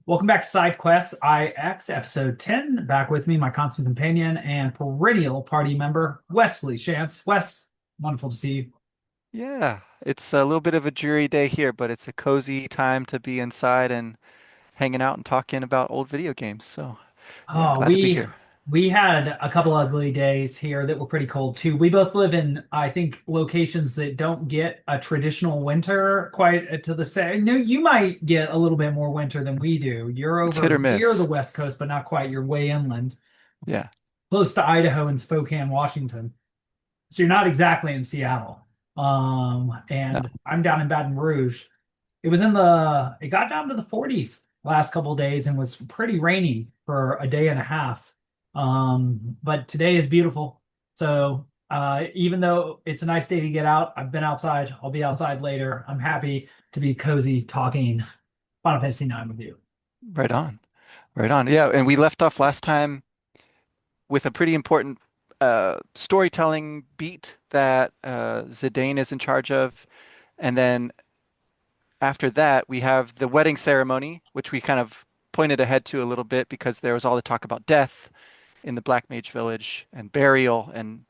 Welcome back to Side Quests IX, episode 10. Back with me, my constant companion and perennial party member, Wesley Schantz. Wes, wonderful to see you. Yeah, it's a little bit of a dreary day here, but it's a cozy time to be inside and hanging out and talking about old video games. So, yeah, Oh, glad to be we here. we had a couple ugly days here that were pretty cold too. We both live in, I think, locations that don't get a traditional winter quite to the same. No, you might get a little bit more winter than we do. You're It's hit over or near the miss. West Coast, but not quite. You're way inland, Yeah. close to Idaho and Spokane, Washington. So you're not exactly in Seattle. No. And I'm down in Baton Rouge. It got down to the 40s last couple of days and was pretty rainy for a day and a half. But today is beautiful. So even though it's a nice day to get out, I've been outside. I'll be outside later. I'm happy to be cozy talking Final Fantasy IX with you. Right on. Right on. Yeah, and we left off last time with a pretty important storytelling beat that Zidane is in charge of. And then after that, we have the wedding ceremony, which we kind of pointed ahead to a little bit because there was all the talk about death in the Black Mage Village and burial and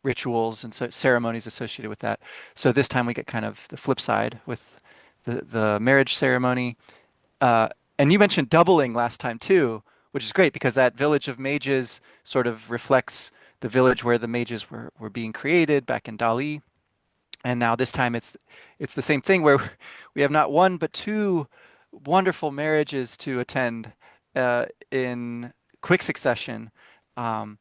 rituals and so ceremonies associated with that. So this time we get kind of the flip side with the marriage ceremony. Uh, and you mentioned doubling last time too, which is great because that village of mages sort of reflects the village where the mages were being created back in Dali. And now this time it's the same thing where we have not one but two wonderful marriages to attend in quick succession. Um,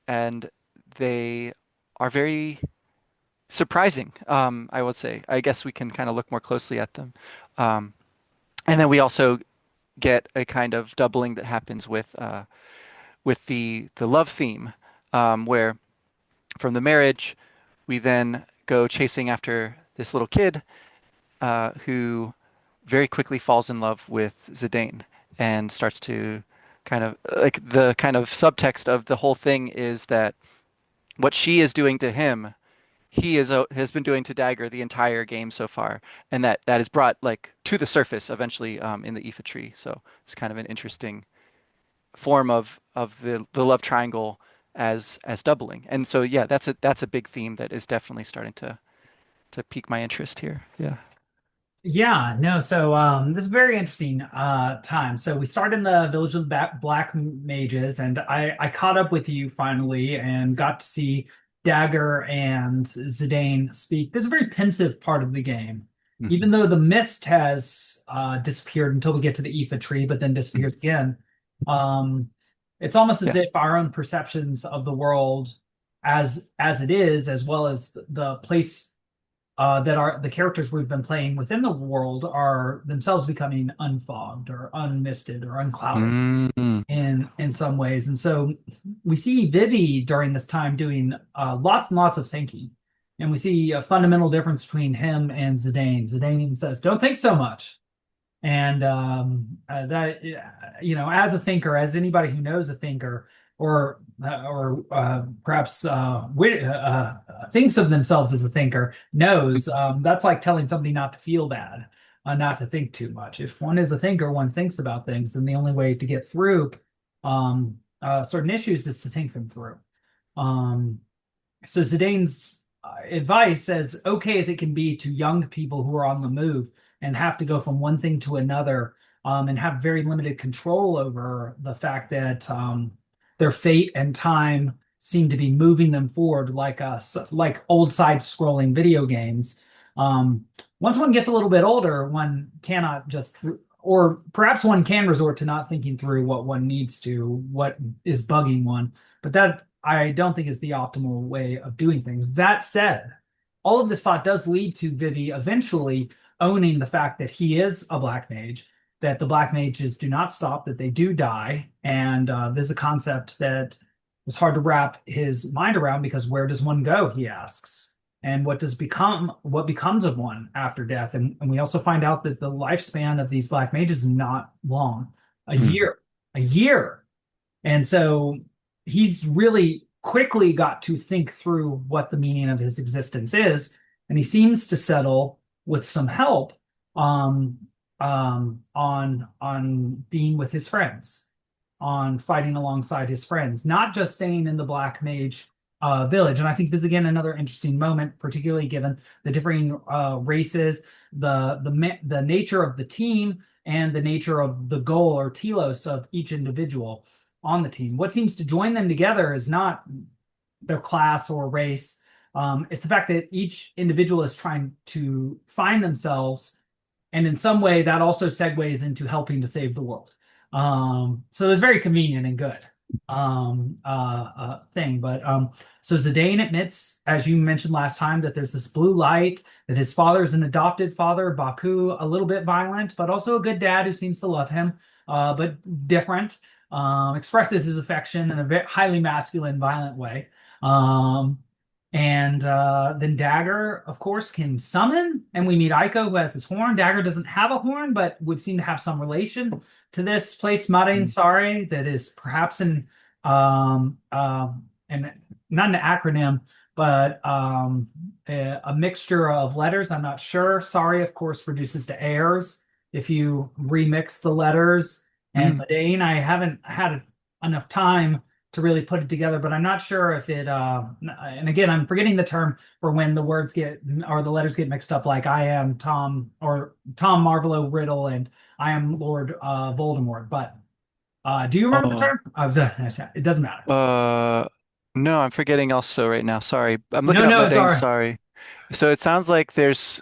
and they are very surprising, I would say. I guess we can kind of look more closely at them. Um, and then we also get a kind of doubling that happens with the love theme, where from the marriage we then go chasing after this little kid who very quickly falls in love with Zidane and starts to kind of like the kind of subtext of the whole thing is that what she is doing to him, he has been doing to Dagger the entire game so far, and that is brought like to the surface eventually in the Iifa tree. So it's kind of an interesting form of the love triangle as doubling. And so yeah, that's a big theme that is definitely starting to pique my interest here. Yeah. Yeah, no, so this is a very interesting time. So we started in the Village of the Black Mages, and I caught up with you finally and got to see Dagger and Zidane speak. This is a very pensive part of the game. Even Hmm. though the mist has disappeared until we get to the Iifa tree, but then disappears again. Um, it's almost as Yeah. if our own perceptions of the world as it is, as well as the place that are the characters we've been playing within the world are themselves becoming unfogged or unmisted or unclouded Mm. in some ways. And so we see Vivi during this time doing lots and lots of thinking. And we see a fundamental difference between him and Zidane. Zidane even says, "Don't think so much." And that, as a thinker, as anybody who knows a thinker, or perhaps thinks of themselves as a thinker, knows that's like telling somebody not to feel bad, not to think too much. If one is a thinker, one thinks about things, and the only way to get through certain issues is to think them through. Um, so Zidane's advice, as okay as it can be to young people who are on the move and have to go from one thing to another, and have very limited control over the fact that their fate and time seem to be moving them forward like us, like old side-scrolling video games. Um, Once one gets a little bit older, one cannot just, or perhaps one can resort to not thinking through what one needs to, what is bugging one. But that I don't think is the optimal way of doing things. That said, all of this thought does lead to Vivi eventually owning the fact that he is a black mage, that the black mages do not stop, that they do die. And this is a concept that is hard to wrap his mind around because where does one go, he asks. And what becomes of one after death? And we also find out that the lifespan of these black mages is not long, a Mm. year, a year. And so he's really quickly got to think through what the meaning of his existence is. And he seems to settle with some help. Um, on being with his friends, on fighting alongside his friends, not just staying in the Black Mage village. And I think this is again another interesting moment, particularly given the differing races, the nature of the team, and the nature of the goal or telos of each individual on the team. What seems to join them together is not their class or race. It's the fact that each individual is trying to find themselves, and in some way that also segues into helping to save the world. So it's very convenient and good thing. But so Zidane admits, as you mentioned last time, that there's this blue light, that his father is an adopted father, Baku, a little bit violent, but also a good dad who seems to love him, but different. Expresses his affection in a very highly masculine, violent way. Um, and then Dagger, of course, can summon, and we meet Iiko, who has this horn. Dagger doesn't have a horn, but would seem to have some relation to this place, Madain Mm. Sari, that is perhaps and not an acronym, but a mixture of letters. I'm not sure. Sari, of course, reduces to airs if you remix the letters. And Mm. Madain, I haven't had enough time to really put it together, but I'm not sure if it and again I'm forgetting the term for when the words get or the letters get mixed up, like I am Tom or Tom Marvolo Riddle and I am Lord Voldemort. But do you remember the Oh, term? It doesn't matter. uh, no, I'm forgetting also right now. Sorry. I'm No, looking up no, it's all Madain, right. sorry. So it sounds like there's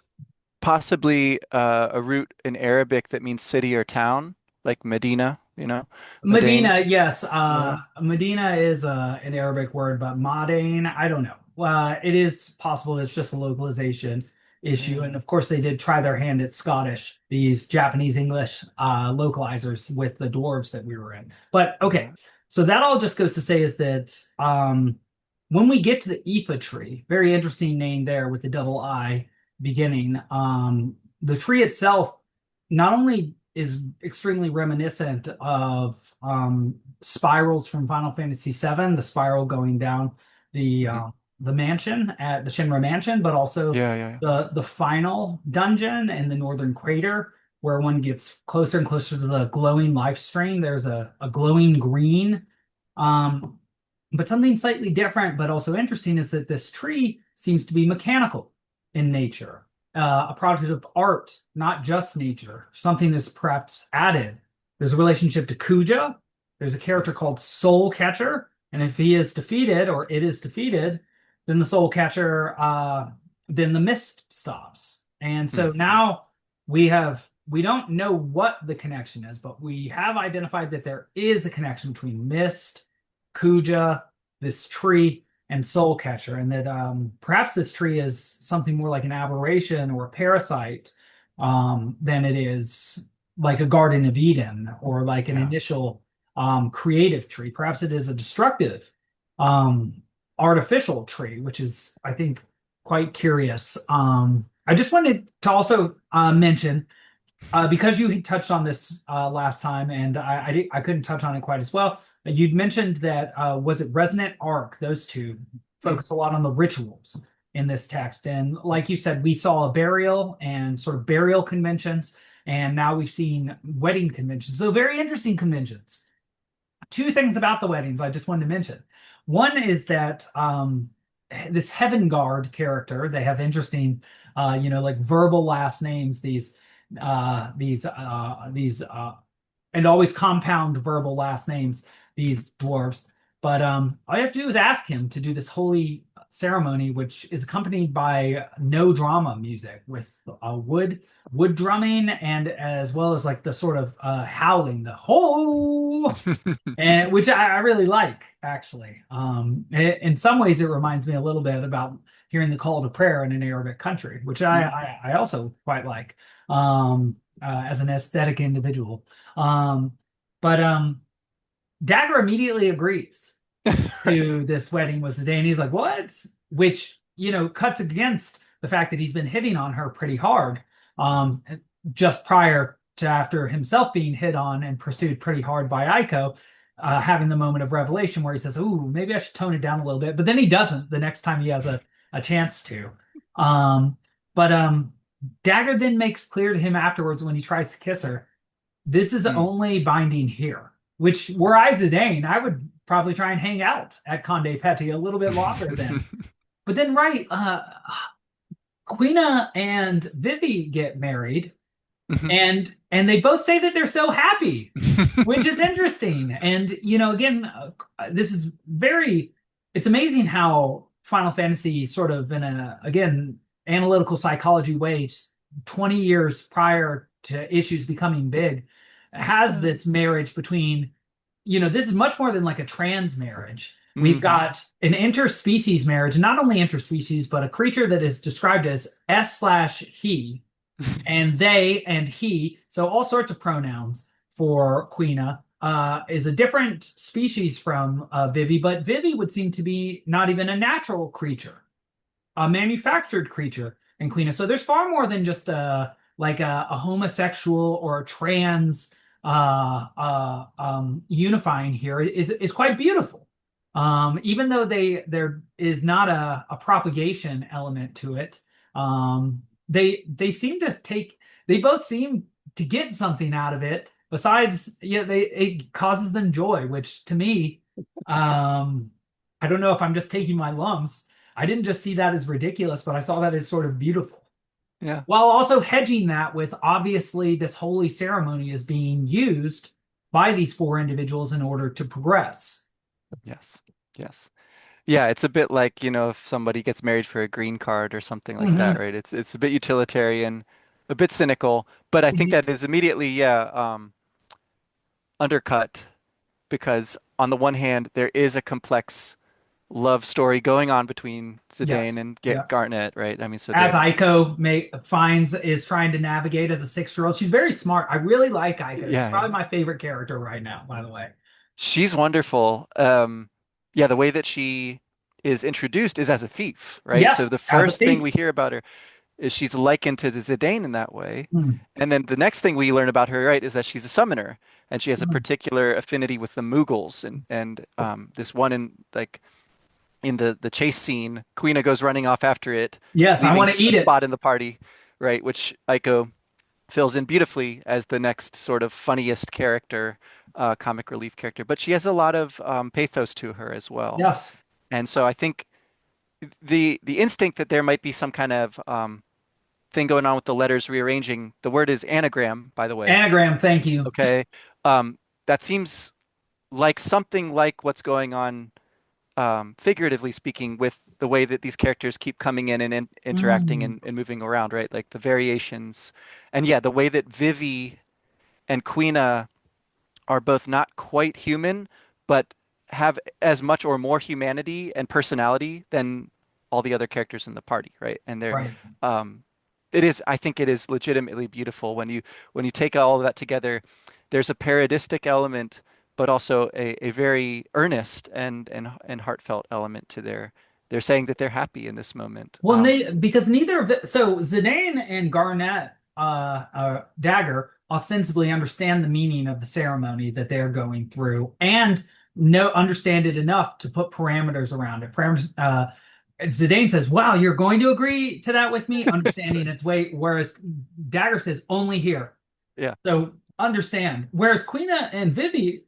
possibly a root in Arabic that means city or town, like Medina, Madain. Medina, yes. Yeah. Medina is an Arabic word, but Madain, I don't know. It is possible it's just a localization issue. And Yeah. of course, they did try their hand at Scottish, these Japanese English localizers with the dwarves that we were in. But okay, Yeah. so that all just goes to say is that when we get to the Iifa tree, very interesting name there with the double I beginning, the tree itself not only is extremely reminiscent of spirals from Final Fantasy VII, the spiral going down the Mhm. uh, the mansion at the Shinra mansion, but also Yeah, yeah, the final dungeon in the Northern Crater, where one gets closer and closer to the glowing life stream. There's a glowing green. Um, but something slightly different, but also interesting, is that this tree seems to be mechanical in nature, a product of art, not just nature, something that's perhaps added. There's a relationship to Kuja. There's a character called Soul Catcher. And if he is defeated or it is defeated, then the Soul Catcher, then the mist stops. And yeah. so now we don't know what the connection is, but we have identified that there is a connection between mist, Kuja, this tree, and Soul Catcher, and that perhaps this tree is something more like an aberration or a parasite than it is like a Garden of Eden or like an Yeah. initial creative tree. Perhaps it is a destructive um, artificial tree, which is, I think, quite curious. I just wanted to also mention because you had touched on this last time, and I couldn't touch on it quite as well. You'd mentioned that was it Resonant Arc? Those two Mm. focus a lot on the rituals in this text, and like you said, we saw a burial and sort of burial conventions, and now we've seen wedding conventions. So very interesting conventions. Two things about the weddings I just wanted to mention. One is that this Heaven Guard character, they have interesting, like verbal last names. These and always compound verbal last names. These dwarves, but all you have to do is ask him to do this holy ceremony, which is accompanied by no drama music with wood drumming and as well as like the sort of howling, the whole and which I really like actually. In some ways, it reminds me a little bit about hearing the call to prayer in an Arabic country, which Mm. I also quite like as an aesthetic individual. But Dagger immediately agrees Right. to this wedding with Zidane. He's like, "What?" Which cuts against the fact that he's been hitting on her pretty hard um, just prior to after himself being hit on and pursued pretty hard by Iiko, having the moment of revelation where he says, "Ooh, maybe I should tone it down a little bit," but then he doesn't the next time he has a chance to. Um, but Dagger then makes clear to him afterwards when he tries to kiss her, this is Mm. only binding here. Which, were I Zidane, I would probably try and hang out at Conde Petty a little bit longer then. But then, right, Quina and Vivi get married, and they both say that they're so happy, which is interesting. And again, this is very. It's amazing how Final Fantasy, sort of in a again analytical psychology way, 20 years prior to issues becoming big, has this marriage between. This is much more than like a trans marriage. We've Hmm. got an interspecies marriage, not only interspecies, but a creature that is described as S/he and they and he, so all sorts of pronouns for Quina, is a different species from Vivi, but Vivi would seem to be not even a natural creature, a manufactured creature in Quina. So there's far more than just a homosexual or a trans unifying here. Is quite beautiful. Even though there is not a propagation element to it, they seem to take they both seem to get something out of it. Besides, yeah, it causes them joy, which to me, I don't know if I'm just taking my lumps. I didn't just see that as ridiculous, but I saw that as sort of beautiful. Yeah. While also hedging that with, obviously, this holy ceremony is being used by these four individuals in order to progress. Yes. Yes. Yeah, it's a bit like, if somebody gets married for a green card or something like that, Mhm. right? It's a bit utilitarian, a bit cynical, but I think that is immediately, yeah, undercut because on the one hand, there is a complex love story going on between Zidane Yes, and yes. Garnet, right? I mean, so As they're Iiko finds is trying to navigate as a 6-year-old. She's very smart. I really like Iiko. She's yeah, probably yeah. my favorite character right now, by the way. She's wonderful. Yeah, the way that she is introduced is as a thief, right? So Yes, the as a first thing thief. we hear about her is she's likened to the Zidane in that way. Mm, And then the next thing we learn about her, right, is that she's a summoner and she has a mm. particular affinity with the Mughals. And this one in the chase scene, Quina goes running off after it, Yes, I leaving want to a eat it. spot in the party, right, which Aiko fills in beautifully as the next sort of funniest character, comic relief character. But she has a lot of pathos to her as well. Yes. And so I think the instinct that there might be some kind of thing going on with the letters rearranging. The word is anagram, by the way. Anagram, thank you. Okay. That seems like something like what's going on, figuratively speaking, with the way that these characters keep coming in interacting Mm, and moving around, right? Like the variations. And yeah, the way that Vivi and Quina are both not quite human, but have as much or more humanity and personality than all the other characters in the party, right? And they're right. um, I think it is legitimately beautiful when you take all of that together. There's a parodistic element, but also a very earnest and heartfelt element to they're saying that they're happy in this moment. Well, because neither of the so Zidane and Garnett, Dagger, ostensibly understand the meaning of the ceremony that they're going through, and understand it enough to put parameters around it. Parameters. Zidane says, "Wow, you're going to agree to that with me," understanding its weight, whereas Dagger says, "Only here." Yeah. So understand. Whereas Quina and Vivi,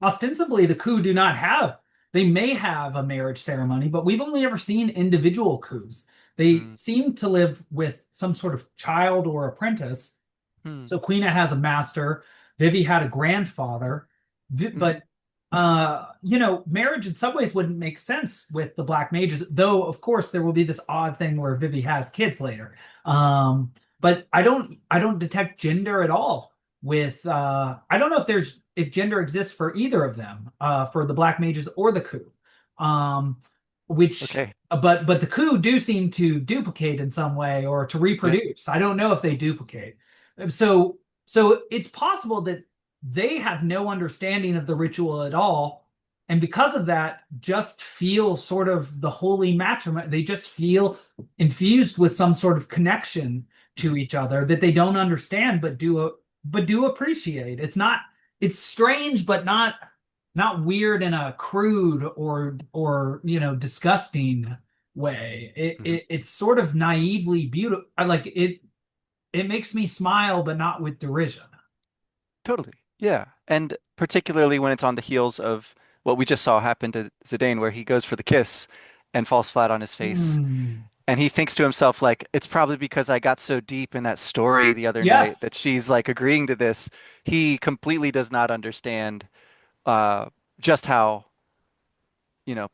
ostensibly, the coup do not have. They may have a marriage ceremony, but we've only ever seen individual coups. They Mm. seem to live with some sort of child or apprentice. Hmm. So Quina has a master. Vivi had a grandfather. Mhm. But marriage in some ways wouldn't make sense with the Black Mages, though of course there will be this odd thing where Vivi has kids later. But I don't detect gender at all with I don't know if gender exists for either of them, for the Black Mages or the coup. Um, which Okay. but the coup do seem to duplicate in some way or to Yeah. reproduce. I don't know if they duplicate. So it's possible that they have no understanding of the ritual at all. And because of that, just feel sort of the holy matrimony. They just feel infused with some sort of connection to each other that they don't understand, but do appreciate. It's strange, but not weird in a crude or disgusting way. Mhm. It's sort of naively beautiful. I like it. It makes me smile, but not with derision. Totally. Yeah. And particularly when it's on the heels of what we just saw happen to Zidane, where he goes for the kiss and falls flat on his face. Hmm. And he thinks to himself, like, it's probably because I got so deep in that story the other night Yes. that she's like agreeing to this. He completely does not understand uh, just how,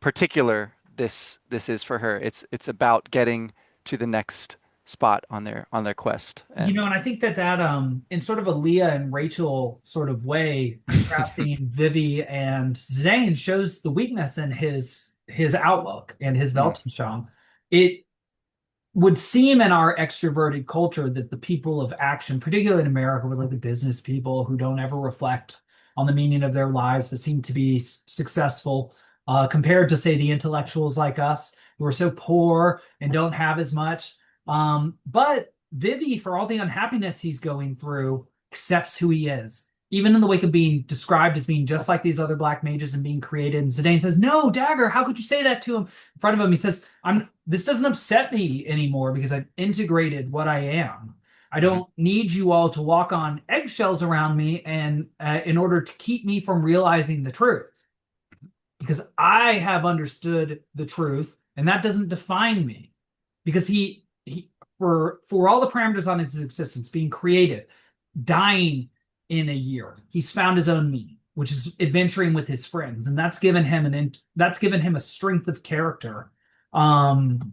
particular this is for her. It's about getting to the next spot on their quest. And And I think that in sort of a Leah and Rachel sort of way, contrasting Vivi and Zane shows the weakness in his outlook and his Mm, Weltanschauung. It would seem in our extroverted culture that the people of action, particularly in America, with like the business people who don't ever reflect on the meaning of their lives but seem to be successful, compared to say the intellectuals like us who are so poor and don't have as much. But Vivi, for all the unhappiness he's going through, accepts who he is. Even in the wake of being described as being just like these other black mages and being created. And Zidane says, "No, Dagger, how could you say that to him?" In front of him, he says, this doesn't upset me anymore because I've integrated what I am. I mhm, don't need you all to walk on eggshells around me and in order to keep me from realizing the truth because I have understood the truth and that doesn't define me because he for all the parameters on his existence being created, dying in a year, he's found his own meaning, which is adventuring with his friends, and that's given him a strength of character um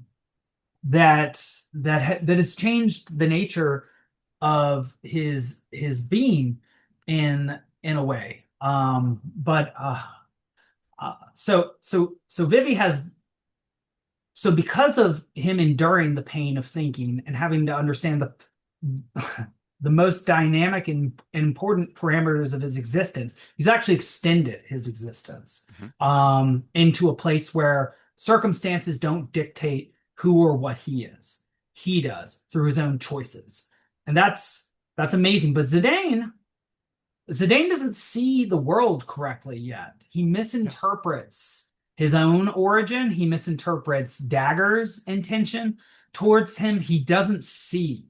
that has changed the nature of his being in a way. But so Vivi has so because of him enduring the pain of thinking and having to understand the most dynamic and important parameters of his existence, he's actually extended his existence mhm. into a place where circumstances don't dictate who or what he is. He does through his own choices, and that's amazing. But Zidane doesn't see the world correctly yet. He Yeah. misinterprets his own origin. He misinterprets Dagger's intention towards him. He doesn't see.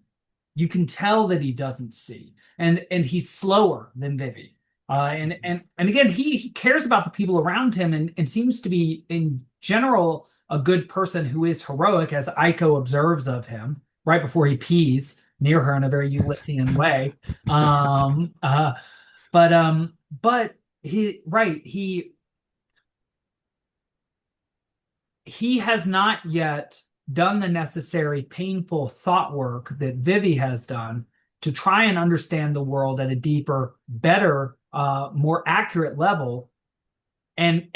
You can tell that he doesn't see, and he's slower than Vivi. Mhm. And again, he cares about the people around him and seems to be in general a good person who is heroic, as Eiko observes of him right before he pees near her in a very Ulyssian way. That's right. Um, uh, but he right he has not yet done the necessary painful thought work that Vivi has done to try and understand the world at a deeper, better, more accurate level, and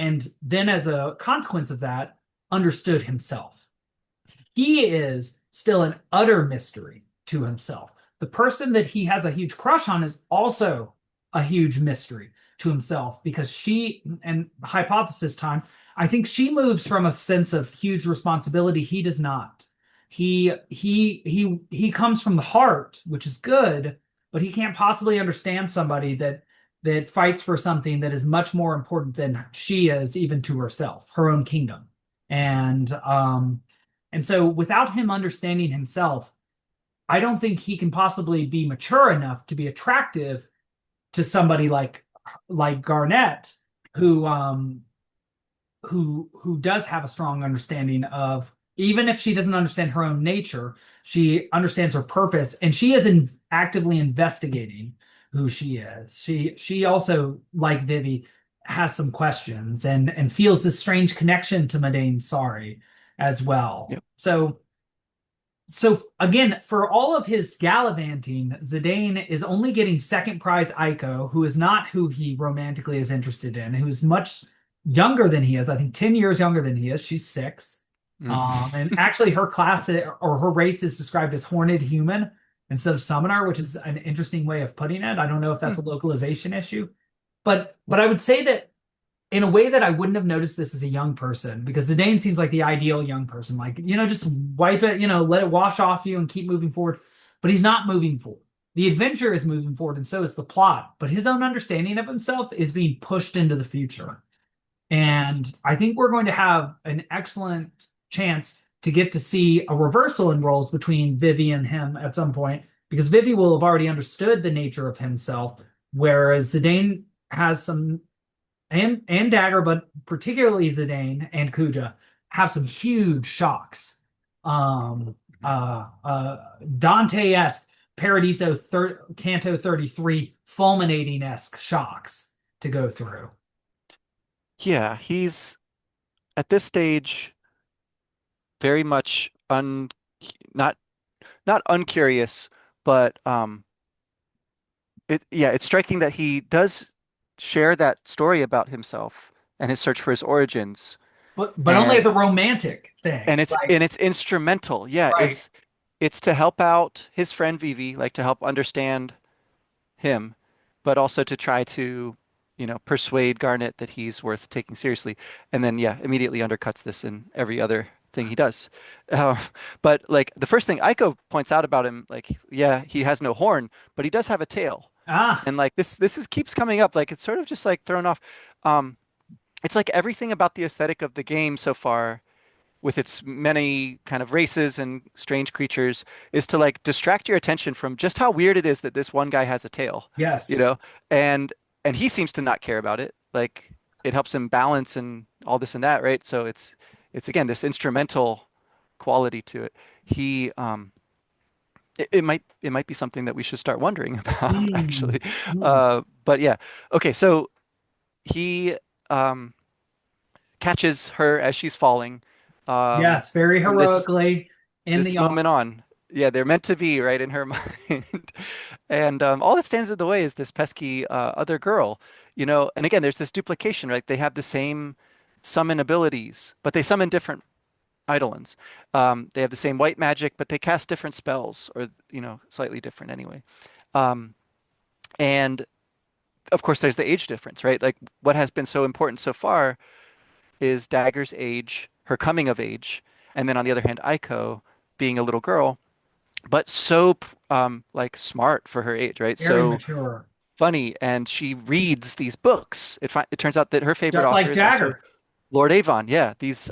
then as a consequence of that, understood himself. He is still an utter mystery to himself. The person that he has a huge crush on is also a huge mystery to himself because she, and hypothesis time, I think she moves from a sense of huge responsibility. He does not. He comes from the heart, which is good, but he can't possibly understand somebody that fights for something that is much more important than she is, even to herself, her own kingdom. And so without him understanding himself, I don't think he can possibly be mature enough to be attractive to somebody like Garnett, who who does have a strong understanding of, even if she doesn't understand her own nature, she understands her purpose and she is actively investigating who she is. She also, like Vivi, has some questions and feels this strange connection to Madain Sari as well. Yep. So again, for all of his gallivanting, Zidane is only getting second prize Iiko, who is not who he romantically is interested in, who's much younger than he is. I think 10 years younger than he is. She's 6. And Mhm. actually her class or her race is described as horned human instead of summoner, which is an interesting way of putting it. I don't know if that's a localization issue. But I would say that in a way that I wouldn't have noticed this as a young person, because Zidane seems like the ideal young person. Like, just wipe it, let it wash off you and keep moving forward. But he's not moving forward. The adventure is moving forward, and so is the plot. But his own understanding of himself is being pushed into the future. Yes. And I think we're going to have an excellent chance to get to see a reversal in roles between Vivi and him at some point, because Vivi will have already understood the nature of himself, whereas Zidane has some, and Dagger, but particularly Zidane and Kuja have some huge shocks. Um, Dante-esque Canto 33 fulminating-esque shocks to go through. Yeah, he's at this stage very much not not uncurious, but it's striking that he does share that story about himself and his search for his origins, But only and as a romantic thing. Like, it's instrumental. Yeah, right. it's to help out his friend Vivi, like to help understand him, but also to try to, persuade Garnet that he's worth taking seriously. And then, yeah, immediately undercuts this in every other thing he does. Uh, but like the first thing Eiko points out about him, like, yeah, he has no horn, but he does have a tail. Ah, And like this is keeps coming up. Like it's sort of just like thrown off. Um, it's like everything about the aesthetic of the game so far with its many kind of races and strange creatures is to like distract your attention from just how weird it is that this one guy has a tail, you yes. know? And he seems to not care about it. Like it helps him balance and all this and that, right? So it's again this instrumental quality to it. He it might be something that we should start wondering about Mm, actually. mm. But yeah. Okay, so he um catches her as she's falling. Yes, very From heroically in this the arm. moment on. Yeah, they're meant to be right in her mind. And all that stands in the way is this pesky other girl, And again, there's this duplication, right? They have the same summon abilities, but they summon different eidolons. They have the same white magic, but they cast different spells, or slightly different anyway. Um, and of course, there's the age difference, right? Like what has been so important so far is Dagger's age, her coming of age, and then on the other hand, Aiko being a little girl, but so like smart for her age, right? Very So mature. funny, and she reads these books. It turns out that her favorite Just author like is also Dagger. Lord Avon. Yeah, these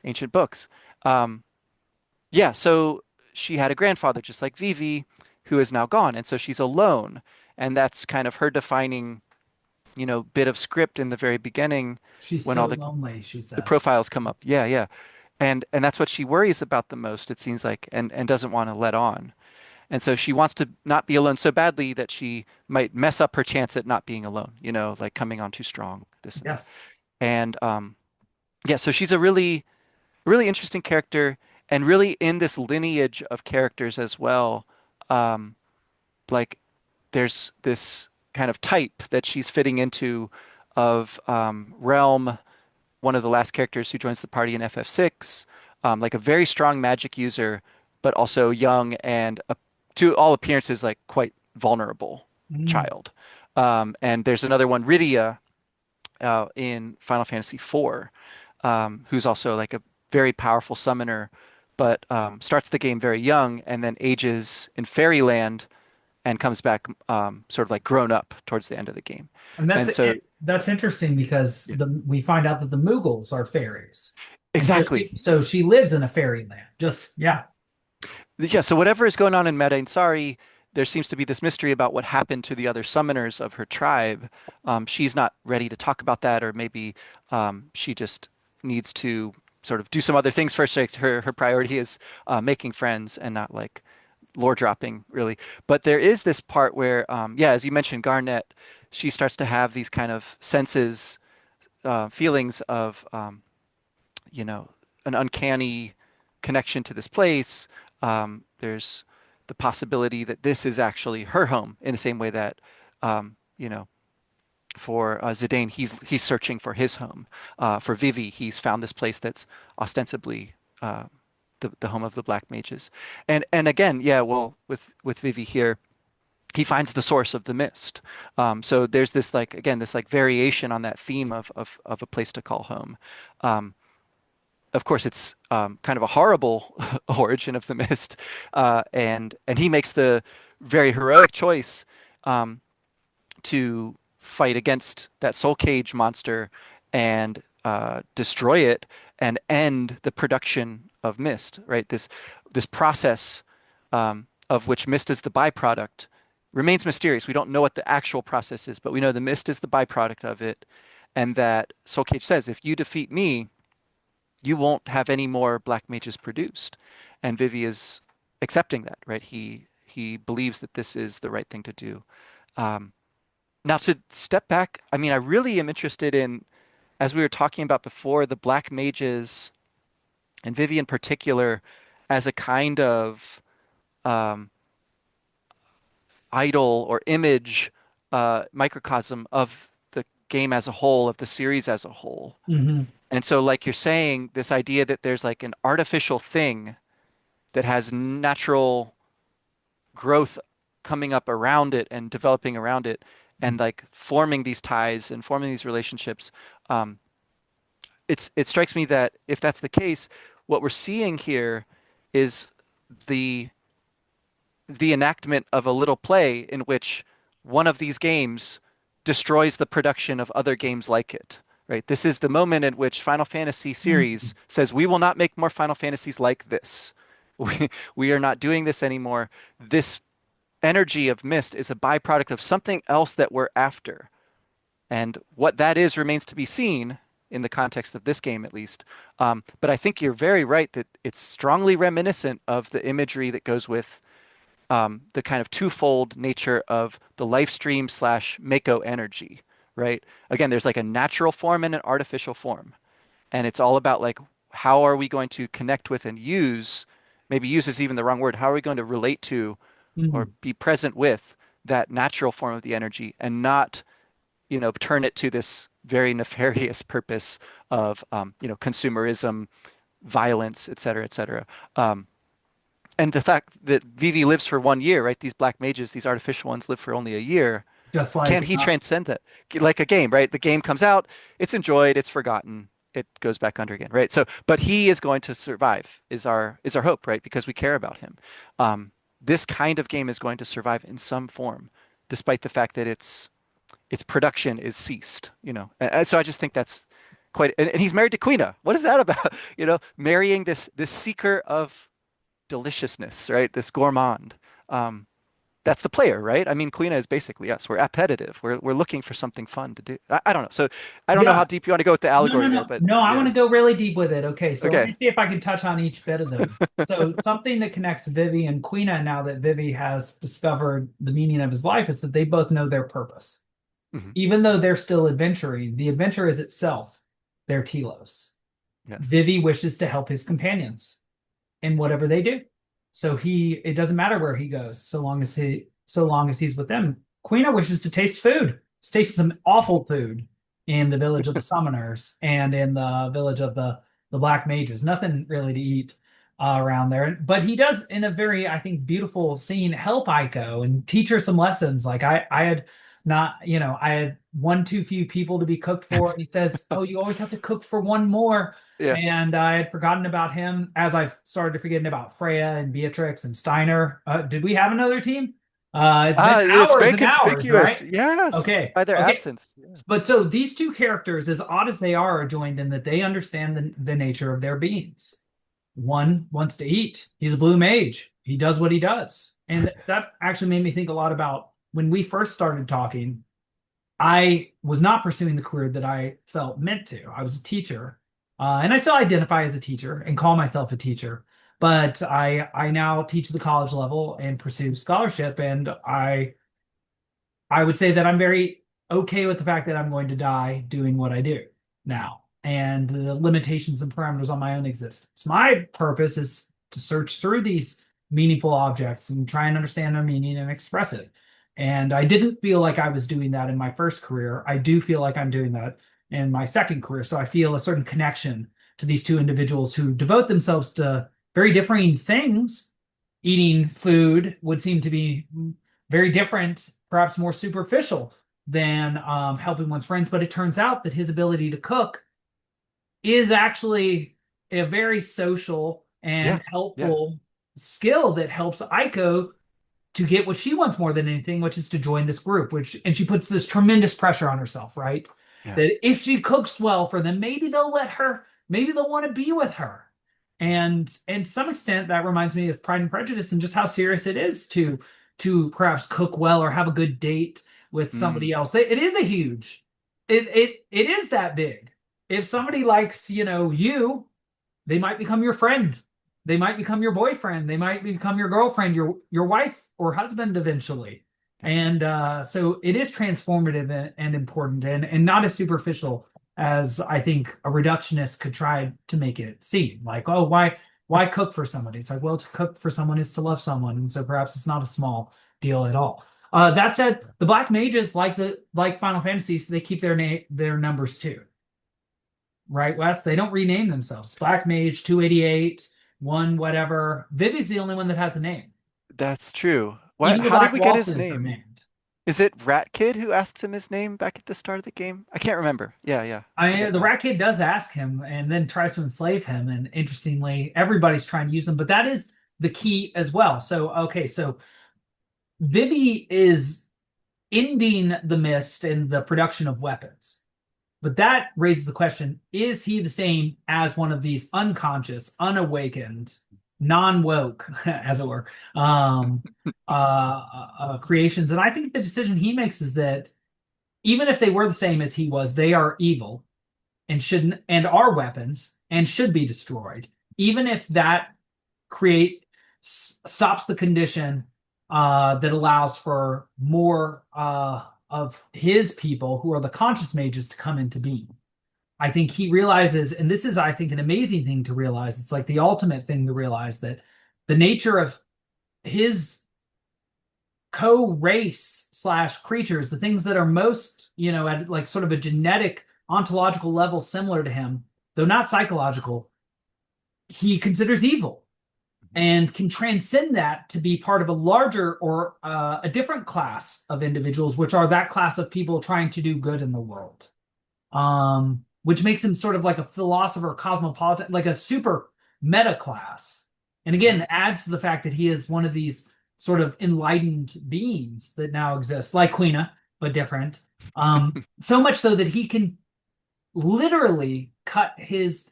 ancient books. Um, yeah, so she had a grandfather just like Vivi, who is now gone, and so she's alone, and that's kind of her defining, bit of script in the very beginning She's when so all lonely, she the says. profiles come up. Yeah, yeah. And that's what she worries about the most, it seems like, and doesn't want to let on. And so she wants to not be alone so badly that she might mess up her chance at not being alone, like coming on too strong, this and that. Yes. And yeah, so she's a really interesting character and really in this lineage of characters as well. Um, like there's this kind of type that she's fitting into of Realm, one of the last characters who joins the party in FF6, like a very strong magic user, but also young and to all appearances like quite vulnerable Mm. child. And there's another one, Rydia, in Final Fantasy IV, who's also like a very powerful summoner, but starts the game very young and then ages in Fairyland and comes back sort of like grown up towards the end of the game. And And so, that's interesting because yeah, we find out that the Mughals are fairies. And exactly. so she lives in a fairyland. Just yeah. Yeah, so whatever is going on in Madain Sari, there seems to be this mystery about what happened to the other summoners of her tribe. She's not ready to talk about that, or maybe she just needs to sort of do some other things first. Like her priority is making friends and not like lore dropping, really. But there is this part where, yeah, as you mentioned, Garnet, she starts to have these kind of senses, feelings of you know, an uncanny connection to this place. There's the possibility that this is actually her home in the same way that, um, you know, for Zidane, he's searching for his home. For Vivi, he's found this place that's ostensibly uh, the home of the Black Mages. And again, yeah, well, with Vivi here, he finds the source of the mist. So there's this like again this like variation on that theme of a place to call home. Um, of course, it's kind of a horrible origin of the mist, and he makes the very heroic choice um, to fight against that soul cage monster and destroy it, and end the production of mist, right? This process of which mist is the byproduct remains mysterious. We don't know what the actual process is, but we know the mist is the byproduct of it, and that Soul Cage says, if you defeat me, you won't have any more black mages produced. And Vivi is accepting that, right? He believes that this is the right thing to do. Um, Now to step back, I mean, I really am interested in, as we were talking about before, the black mages and Vivi in particular, as a kind of um, idol or image microcosm of the game as a whole, of the series as a whole. Hmm. And so, like you're saying, this idea that there's like an artificial thing that has natural growth coming up around it and developing around it and like forming these ties and forming these relationships. Um, it strikes me that if that's the case, what we're seeing here is the the enactment of a little play in which one of these games destroys the production of other games like it. Right? This is the moment in which Final Fantasy series says, we will not make more Final Fantasies like this. We are not doing this anymore. This energy of mist is a byproduct of something else that we're after. And what that is remains to be seen in the context of this game, at least. But I think you're very right that it's strongly reminiscent of the imagery that goes with the kind of twofold nature of the life stream slash Mako energy, right? Again, there's like a natural form and an artificial form. And it's all about like, how are we going to connect with and use, maybe use is even the wrong word, how are we going to relate to or Hmm. be present with that natural form of the energy and not, turn it to this very nefarious purpose of, consumerism, violence, et cetera, et cetera. And the fact that Vivi lives for 1 year, right? These black mages, these artificial ones live for only a year. Just Can like he transcend that? Like a game, right? The game comes out, it's enjoyed, it's forgotten, it goes back under again, right? So, but he is going to survive, is our hope, right? Because we care about him. This kind of game is going to survive in some form, despite the fact that its production is ceased, And so I just think that's quite, and he's married to Quina. What is that about? Marrying this seeker of deliciousness, right? This gourmand. Um, that's the player, right? I mean, Quina is basically us. We're appetitive. We're looking for something fun to do. I don't know. So I don't know how yeah. deep you want to go with the No, no, allegory there, no, but no. I want yeah. to go really deep with it. Okay, so let Okay. me see if I can touch on each bit of them. So something that connects Vivi and Quina now that Vivi has discovered the meaning of his life is that they both know their purpose. Hmm. Even though they're still adventuring, the adventure is itself their telos. Yes. Vivi wishes to help his companions in whatever they do. So it doesn't matter where he goes, so long as he's with them. Quina wishes to taste food. He's tasted some awful food in the village of the summoners and in the village of the black mages. Nothing really to eat around there. But he does, in a very, I think, beautiful scene, help Iiko and teach her some lessons. Like I had not, I had one too few people to be cooked for. And he says, "Oh, you always have to cook for one more." Yeah. And I had forgotten about him as I've started forgetting about Freya and Beatrix and Steiner. Did we have another team? It's been It's hours very and hours, conspicuous. right? Yes, Okay. by their Okay. absence. Yeah. But so these two characters, as odd as they are joined in that they understand the nature of their beings. One wants to eat. He's a blue mage. He does what he does. And that actually made me think a lot about when we first started talking. I was not pursuing the career that I felt meant to. I was a teacher, and I still identify as a teacher and call myself a teacher. But I now teach the college level and pursue scholarship, and I would say that I'm very okay with the fact that I'm going to die doing what I do Mhm. now, and the limitations and parameters on my own existence. My purpose is to search through these meaningful objects and try and understand their meaning and express it. And I didn't feel like I was doing that in my first career. I do feel like I'm doing that in my second career. So I feel a certain connection to these two individuals who devote themselves to very differing things. Eating food would seem to be very different, perhaps more superficial than helping one's friends. But it turns out that his ability to cook is actually a very social Yeah. and Yeah. helpful skill that helps Aiko to get what she wants more than anything, which is to join this group, and she puts this tremendous pressure on herself, right? Yeah. That if she cooks well for them, maybe they'll let her maybe they'll want to be with her. And to some extent, that reminds me of Pride and Prejudice and just how serious it is to perhaps cook well or have a good date with somebody Mm, else. It is a huge, it is that big. If somebody likes, you, they might become your friend. They might become your boyfriend. They might become your girlfriend, your wife or husband eventually. yeah. And so it is transformative and important and not as superficial as I think a reductionist could try to make it seem. Like, oh, why cook for somebody? It's like, well, to cook for someone is to love someone, and so perhaps it's not a small deal at all. That said, the Black Mages like Final Fantasy, so they keep their numbers too, right, Wes? They don't rename themselves. Black Mage 288, one whatever. Vivi's the only one that has a name. That's true. What? Even the How did Black we get his Waltzes are name? named. Is it Rat Kid who asks him his name back at the start of the game? I can't remember. Yeah, yeah. I I forget the now. Rat Kid does ask him and then tries to enslave him. And interestingly, everybody's trying to use them, but that is the key as well. So, okay, so Vivi is ending the mist and the production of weapons. But that raises the question, is he the same as one of these unconscious, unawakened, non-woke, as it were, creations? And I think the decision he makes is that even if they were the same as he was, they are evil and shouldn't and are weapons and should be destroyed. Even if that create stops the condition that allows for more of his people who are the conscious mages to come into being. I think he realizes, and this is, I think, an amazing thing to realize. It's like the ultimate thing to realize that the nature of his co-race slash creatures, the things that are most, at like sort of a genetic ontological level similar to him, though not psychological, he considers evil and can transcend that to be part of a larger or a different class of individuals, which are that class of people trying to do good in the world. Which makes him sort of like a philosopher, cosmopolitan, like a super meta class. And Mhm. again, adds to the fact that he is one of these sort of enlightened beings that now exist, like Queena, but different. So much so that he can literally cut his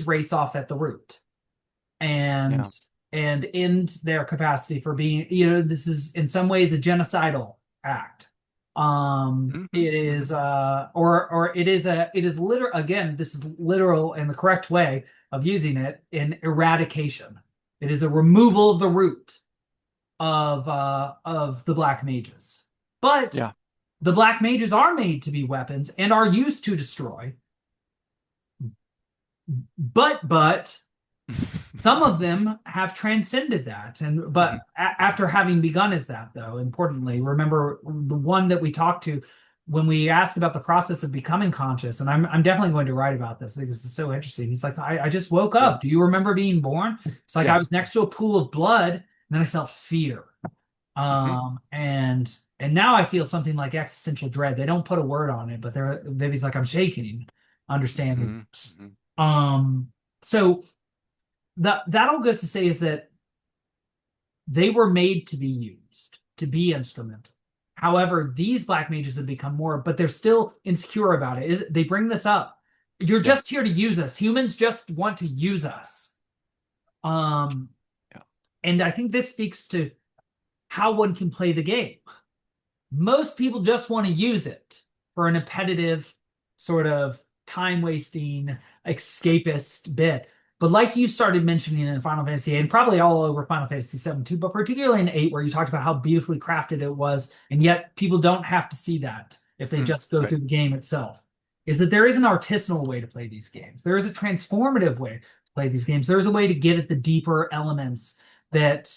race off at the root and Yeah. and end their capacity for being, this is in some ways a genocidal act. Hmm. It Hmm. is or it is literal, again, this is literal in the correct way of using it, in eradication. It is a removal of the root of the black mages. But Yeah. the black mages are made to be weapons and are used to destroy. But some of them have transcended that, and Mhm. but after having begun as that, though, importantly, remember the one that we talked to when we asked about the process of becoming conscious, and I'm definitely going to write about this because it's so interesting. He's like, I just woke Yeah. up. Do you remember being born? It's like I Yeah. was next to a pool of blood, and then I felt fear. Hmm. And now I feel something like existential dread. They don't put a word on it, but Vivi's like, I'm shaking, understanding. Hmm. Hmm. Um, so that all goes to say is that they were made to be used, to be instrumental. However, these black mages have become more, but they're still insecure about it. They bring this up. You're Yeah. just here to use us. Humans just want to use us. Um, Yeah. and I think this speaks to how one can play the game. Most people just want to use it for an appetitive, sort of time wasting, escapist bit. But like you started mentioning in Final Fantasy 8, and probably all over Final Fantasy 7 too, but particularly in 8, where you talked about how beautifully crafted it was, and yet people don't have to see that if they Mm. just go Right. through the game itself, is that there is an artisanal way to play these games. There is a transformative way to play these games. There is a way to get at the deeper elements that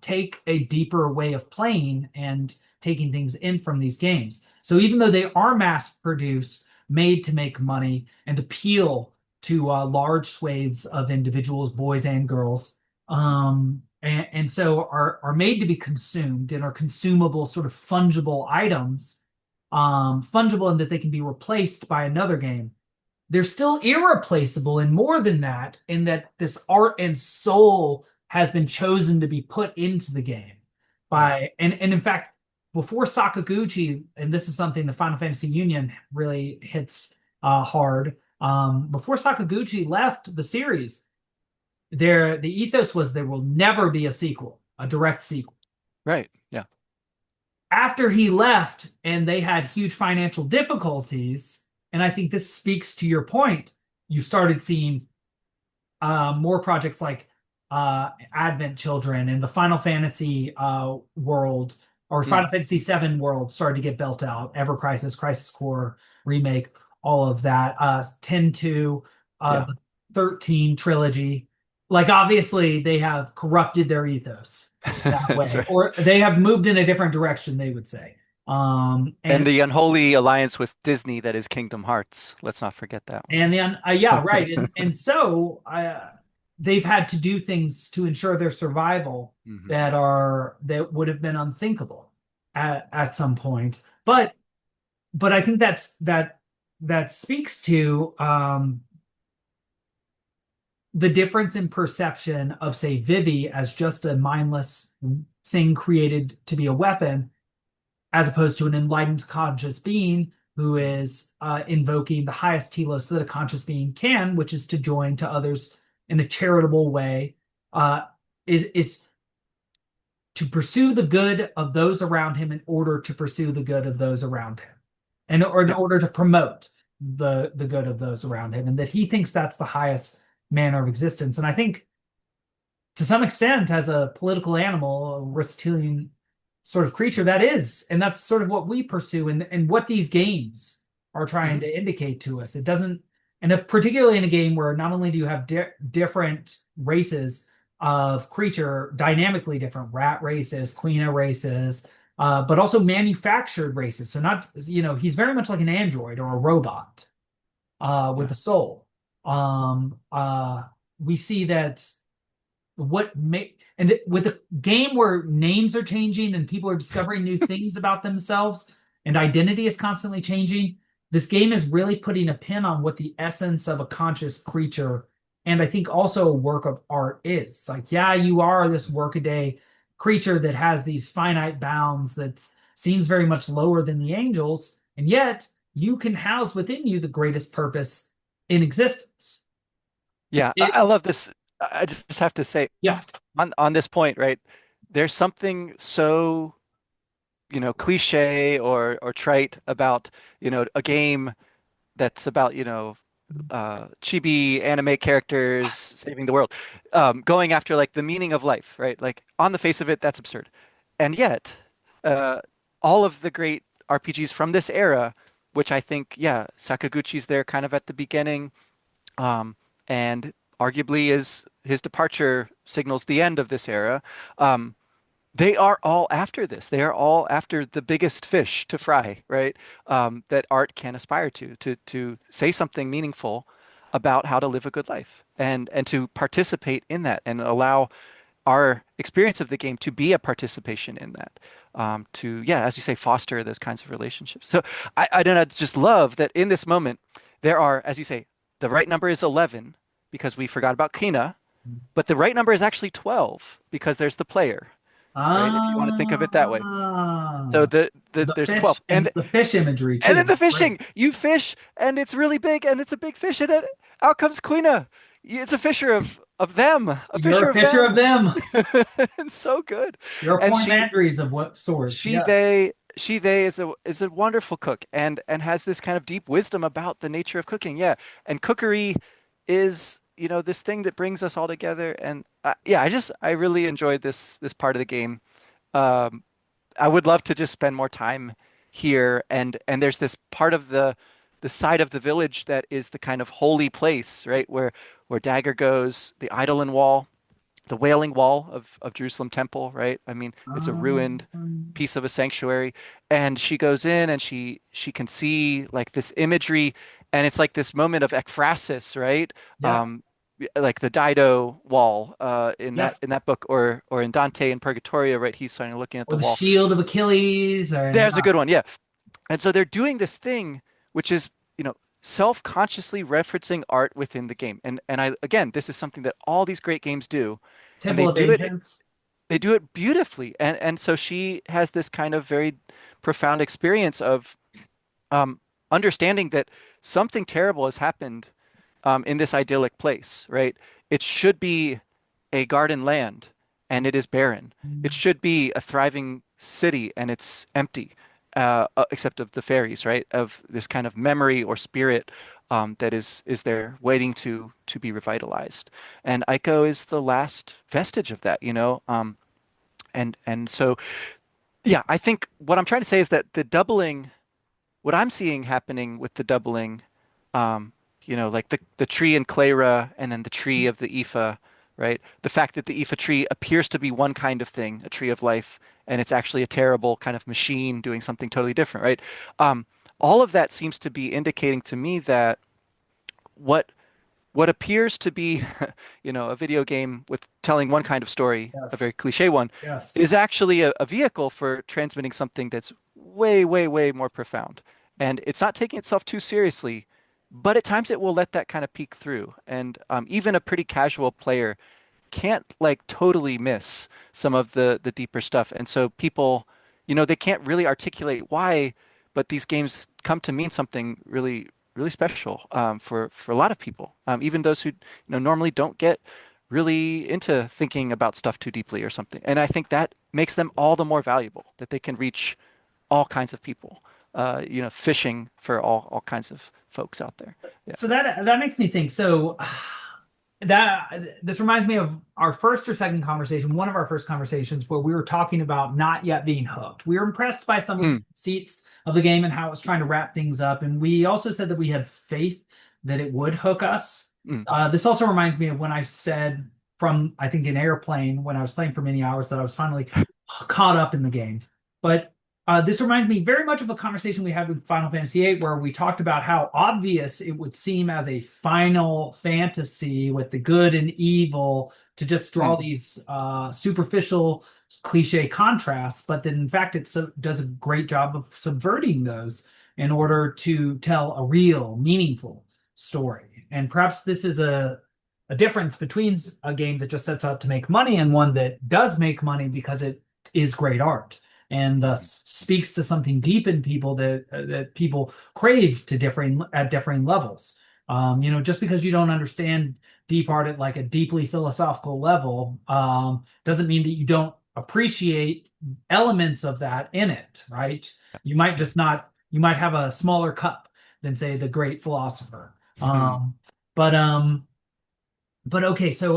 take a deeper way of playing and taking things in from these games. So even though they are mass produced, made to make money and appeal to large swathes of individuals, boys and girls, and so are made to be consumed and are consumable, sort of fungible items, fungible in that they can be replaced by another game. They're still irreplaceable, and more than that, in that this art and soul has been chosen to be put into the game Yeah. by, and in fact, before Sakaguchi, and this is something the Final Fantasy Union really hits hard. Before Sakaguchi left the series, the ethos was there will never be a sequel, a direct sequel. Right. Yeah. After he left and they had huge financial difficulties, and I think this speaks to your point, you started seeing more projects like Advent Children and the Final Fantasy world, or Mm, Final Fantasy VII world started to get built out. Ever Crisis, Crisis Core remake, all of that. 10-2, yeah. the 13 trilogy. Like obviously they have corrupted their ethos that That's way, right. or they have moved in a different direction, they would say. And And the unholy alliance with Disney that is Kingdom Hearts. Let's not forget that one. And then, yeah, right. And so they've had to do things to ensure their survival Hmm. that would have been unthinkable at some point. But I think that speaks to the difference in perception of, say, Vivi as just a mindless thing created to be a weapon, as opposed to an enlightened conscious being who is invoking the highest telos that a conscious being can, which is to join to others in a charitable way, uh, is to pursue the good of those around him in order to pursue the good of those around him, and or in Yeah. order to promote the good of those around him, and that he thinks that's the highest manner of existence. And I think to some extent, as a political animal, a Aristotelian sort of creature, that is, and that's sort of what we pursue, and what these games are trying Hmm. to indicate to us. It doesn't, and particularly in a game where not only do you have different races of creature, dynamically different rat races, quina races, but also manufactured races. So not, he's very much like an android or a robot with Yeah. a soul. We see that what make and with a game where names are changing and people are discovering new things about themselves and identity is constantly changing, this game is really putting a pin on what the essence of a conscious creature and I think also a work of art is. It's like, yeah, you are this Yes. workaday creature that has these finite bounds that seems very much lower than the angels, and yet you can house within you the greatest purpose in existence. Yeah. It, I love this. I just have to say yeah. on this point, right? There's something so, cliche or trite about, a game that's about, chibi anime characters saving the world, going after like the meaning of life, right? Like on the face of it, that's absurd. And yet, uh, all of the great RPGs from this era, which I think, yeah, Sakaguchi's there kind of at the beginning, and arguably is his departure signals the end of this era. Um, they are all after this. They are all after the biggest fish to fry, right? That art can aspire to say something meaningful about how to live a good life and to participate in that and allow our experience of the game to be a participation in that. To, yeah, as you say, foster those kinds of relationships. So I don't know, just love that in this moment there are, as you say, the right number is 11 because we forgot about Kina, but the right number is actually 12 because there's the player, right? If you want to think of it that way. So Ah, the there's fish 12. and the fish imagery And too. then the Right. fishing. You fish and it's really big and it's a big fish and out comes Quina. It's a fisher of them, a You're fisher a of fisher of them. them. And so good. You're a And point Landry's of what sorts. she Yeah. they she they is a wonderful cook and has this kind of deep wisdom about the nature of cooking. Yeah. And cookery is, this thing that brings us all together. And yeah, I really enjoyed this part of the game. Um, I would love to just spend more time here. And there's this part of the side of the village that is the kind of holy place, right? Where Dagger goes, the Eidolon Wall, the Wailing Wall of Jerusalem Temple, right? I mean, it's a ruined Um, piece of a sanctuary. And she goes in and she can see like this imagery, and it's like this moment of ekphrasis, right? yes. Um, like the Dido wall in that Yes. in that book, or in Dante in Purgatorio, right? He's starting looking at Or the the wall. shield of Achilles, or There's a yeah. good one, yeah. And so they're doing this thing, which is, self-consciously referencing art within the game. And I again, this is something that all these great games do, and Temple of Ancients. they do it beautifully. And so she has this kind of very profound experience of, um, understanding that something terrible has happened in this idyllic place, right? It should be a garden land and it is barren. It should be a thriving city and it's empty, except of the fairies, right? Of this kind of memory or spirit that is there waiting to be revitalized. And Ico is the last vestige of that, you know? And so, yeah, I think what I'm trying to say is that the doubling, what I'm seeing happening with the doubling, um, like the tree in Clara and then the tree of the Iifa, right? The fact that the Iifa tree appears to be one kind of thing, a tree of life, and it's actually a terrible kind of machine doing something totally different, right? All of that seems to be indicating to me that what what appears to be, a video game with telling one kind of story, a Yes. very cliche one, Yes. is actually a vehicle for transmitting something that's way, way, way more profound. And it's not taking itself too seriously, but at times it will let that kind of peek through. And even a pretty casual player can't like totally miss some of the deeper stuff. And so people, they can't really articulate why, but these games come to mean something really, really special for a lot of people, even those who normally don't get really into thinking about stuff too deeply or something. And I think that makes them all the more valuable that they can reach all kinds of people. Fishing for all kinds of folks out there. Yeah. So that makes me think. So that this reminds me of our first or second conversation, one of our first conversations where we were talking about not yet being hooked. We were impressed by some of the Mm, seats of the game and how it was trying to wrap things up, and we also said that we had faith that it would hook us. mm, This also reminds me of when I said from I think an airplane when I was playing for many hours that I was finally caught up in the game. But this reminds me very much of a conversation we had with Final Fantasy VIII, where we talked about how obvious it would seem as a final fantasy with the good and evil to just draw mm, these superficial cliche contrasts, but that in fact does a great job of subverting those in order to tell a real, meaningful story. And perhaps this is a difference between a game that just sets out to make money and one that does make money because it is great art and thus speaks to something deep in people that people crave to differing levels. Just because you don't understand deep art at like a deeply philosophical level, doesn't mean that you don't appreciate elements of that in it, right? You might just not, you might have a smaller cup than say the great philosopher. mm. But okay, so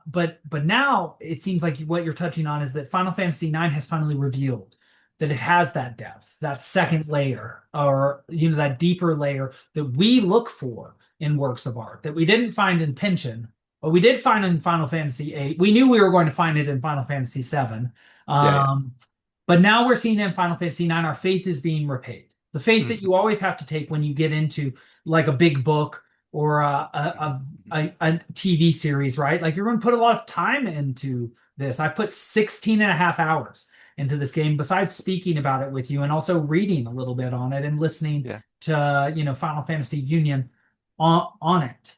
but now it seems like what you're touching on is that Final Fantasy IX has finally revealed that it has that depth, that second layer, or that deeper layer that we look for in works of art that we didn't find in Pynchon, but we did find in Final Fantasy VIII. We knew we were going to find it in Final Fantasy VII. Yeah, yeah. But now we're seeing it in Final Fantasy IX. Our faith is being repaid. The faith that Mhm, you always have to take when you get into like a big book or a TV series, right? Like you're going to put a lot of time into this. I put 16 and a half hours into this game, besides speaking about it with you and also reading a little bit on it and listening yeah. to, Final Fantasy Union on it.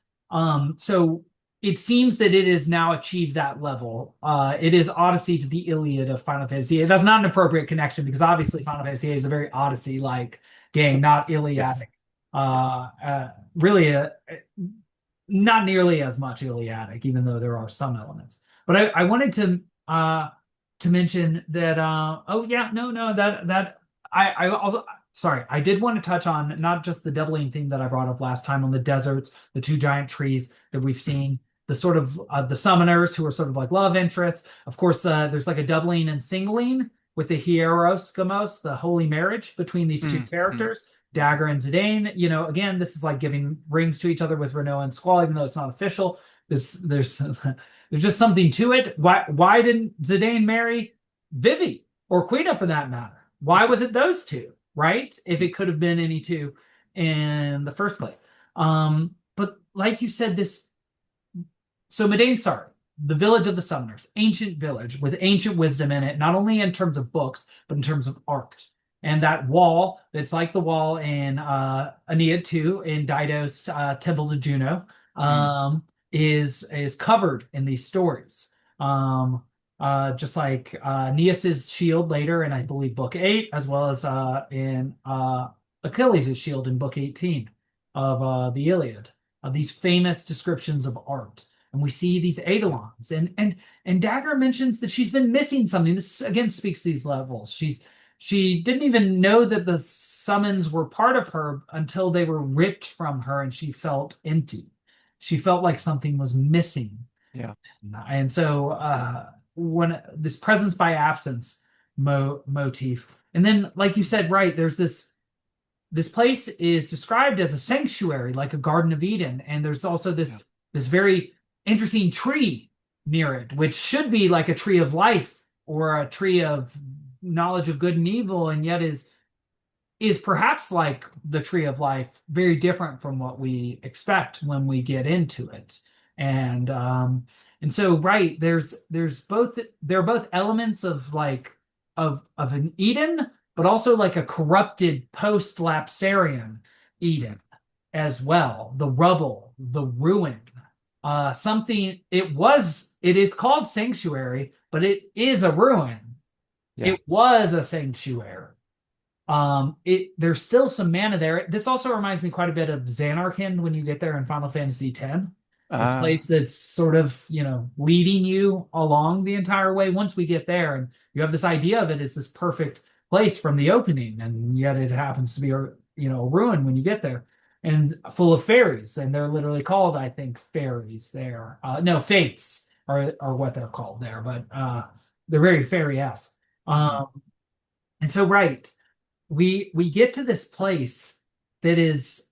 So it seems that it has now achieved that level. It is Odyssey to the Iliad of Final Fantasy. That's not an appropriate connection because obviously Final Fantasy is a very Odyssey-like game, not Yes. Iliadic. Yes. Really, not nearly as much Iliadic, even though there are some elements. But I wanted to mention that. Oh yeah, no, that I also sorry, I did want to touch on not just the doubling thing that I brought up last time on the deserts, the two giant trees that we've Mhm, seen, the sort of the summoners who are sort of like love interests. Of course, there's like a doubling and singling with the Hieros Gamos, the holy marriage between these two mhm, characters. Dagger and Zidane, again, this is like giving rings to each other with Renault and Squall, even though it's not official. There's there's just something to it. Why didn't Zidane marry Vivi or Quina for that matter? Why was it those two, right? If mhm, it could have been any two in the first place. But like you said, Madain Sari, the village of the summoners, ancient village with ancient wisdom in it, not only in terms of books, but in terms of art. And that wall that's like the wall in Aeneid 2 in Dido's Temple to Juno mm, is covered in these stories. Just like Aeneas's shield later in I believe book 8, as well as in Achilles' shield in book 18 of the Iliad, these famous descriptions of art. And we see these eidolons. And Dagger mentions that she's been missing something. This again speaks to these levels. She didn't even know that the summons were part of her until they were ripped from her and she felt empty. She felt like something was missing. Yeah. And so when this presence by absence motif. And then, like you said, right, there's this place is described as a sanctuary, like a Garden of Eden, and there's also Yeah. this very interesting tree near it, which should be like a tree of life or a tree of knowledge of good and evil, and yet is perhaps like the tree of life, very different from what we expect when we get into it. And so right, there's both there are both elements of like of an Eden, but also like a corrupted post-lapsarian Eden as well. The rubble, the ruin. Something it is called sanctuary, but it is a ruin. Yeah. It was a sanctuary. There's still some mana there. This also reminds me quite a bit of Xanarkand when you get there in Final Fantasy X. This Uh, place that's sort of, leading you along the entire way. Once we get there, and you have this idea of it as this perfect place from the opening, and yet it happens to be a ruin when you get there, and full of fairies, and they're literally called, I think, fairies there. No, fates are what they're called there, but they're very fairy-esque. mhm. And so, right, we get to this place that is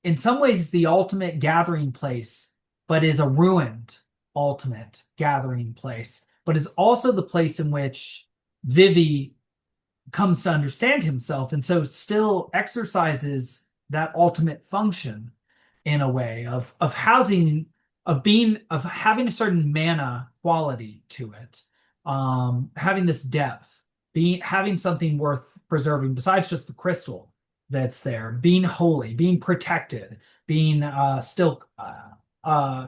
in some ways the ultimate gathering place, but is a ruined ultimate gathering place, but is also the place in which Vivi comes to understand himself, and so still exercises that ultimate function in a way of housing, of having a certain mana quality to it, having this depth, being having something worth preserving besides just the crystal that's there, being holy, being protected, being still uh, uh,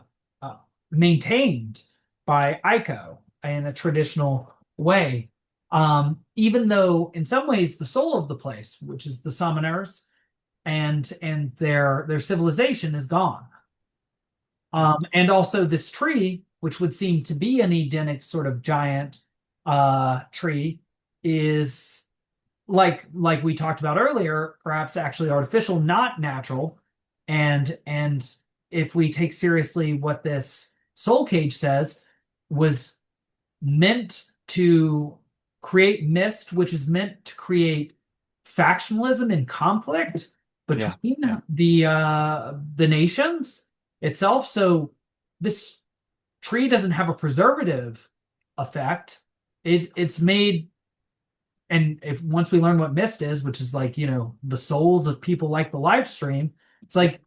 maintained by Eiko in a traditional way. Even though in some ways the soul of the place, which is the summoners and their civilization, is gone. Yeah. And also this tree, which would seem to be an Edenic sort of giant tree, is like we talked about earlier, perhaps actually artificial, not natural. And if we take seriously what this soul cage says, was meant to create mist, which is meant to create factionalism and conflict Yeah. between Yeah. the nations itself. So this tree doesn't have a preservative effect. It's made, and if once we learn what mist is, which is like, the souls of people like the live stream, it's Yep. like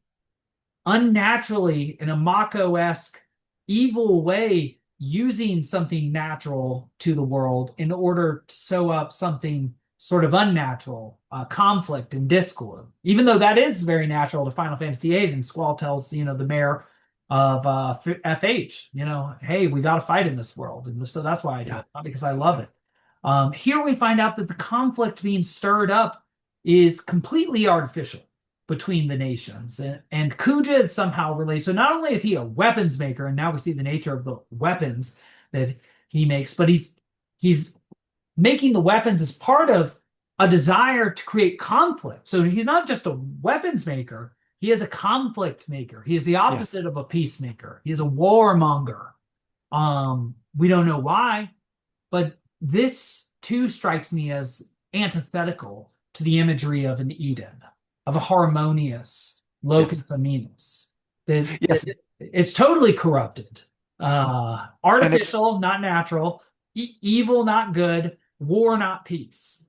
unnaturally in a Mako-esque evil way using something natural to the world in order to sew up something sort of unnatural, conflict and discord. Even though that is very natural to Final Fantasy VIII, and Squall tells the mayor of FH, hey, we got to fight in this world, and so that's why I do Yeah. it, not because I love Yeah. it. Here we find out that the conflict being stirred up is completely artificial between the nations. And Kuja is somehow related. So not only is he a weapons maker, and now we see the nature of the weapons that he makes, but he's making the weapons as part of a desire to create conflict. So he's not just a weapons maker, he is a conflict maker. He is the Yes. opposite of a peacemaker. He is a warmonger. We don't know why, but this too strikes me as antithetical to the imagery of an Eden, of a harmonious Yes. locus aminus. Yes. It's totally corrupted. And it's Artificial, not natural, evil, not good, war, not peace.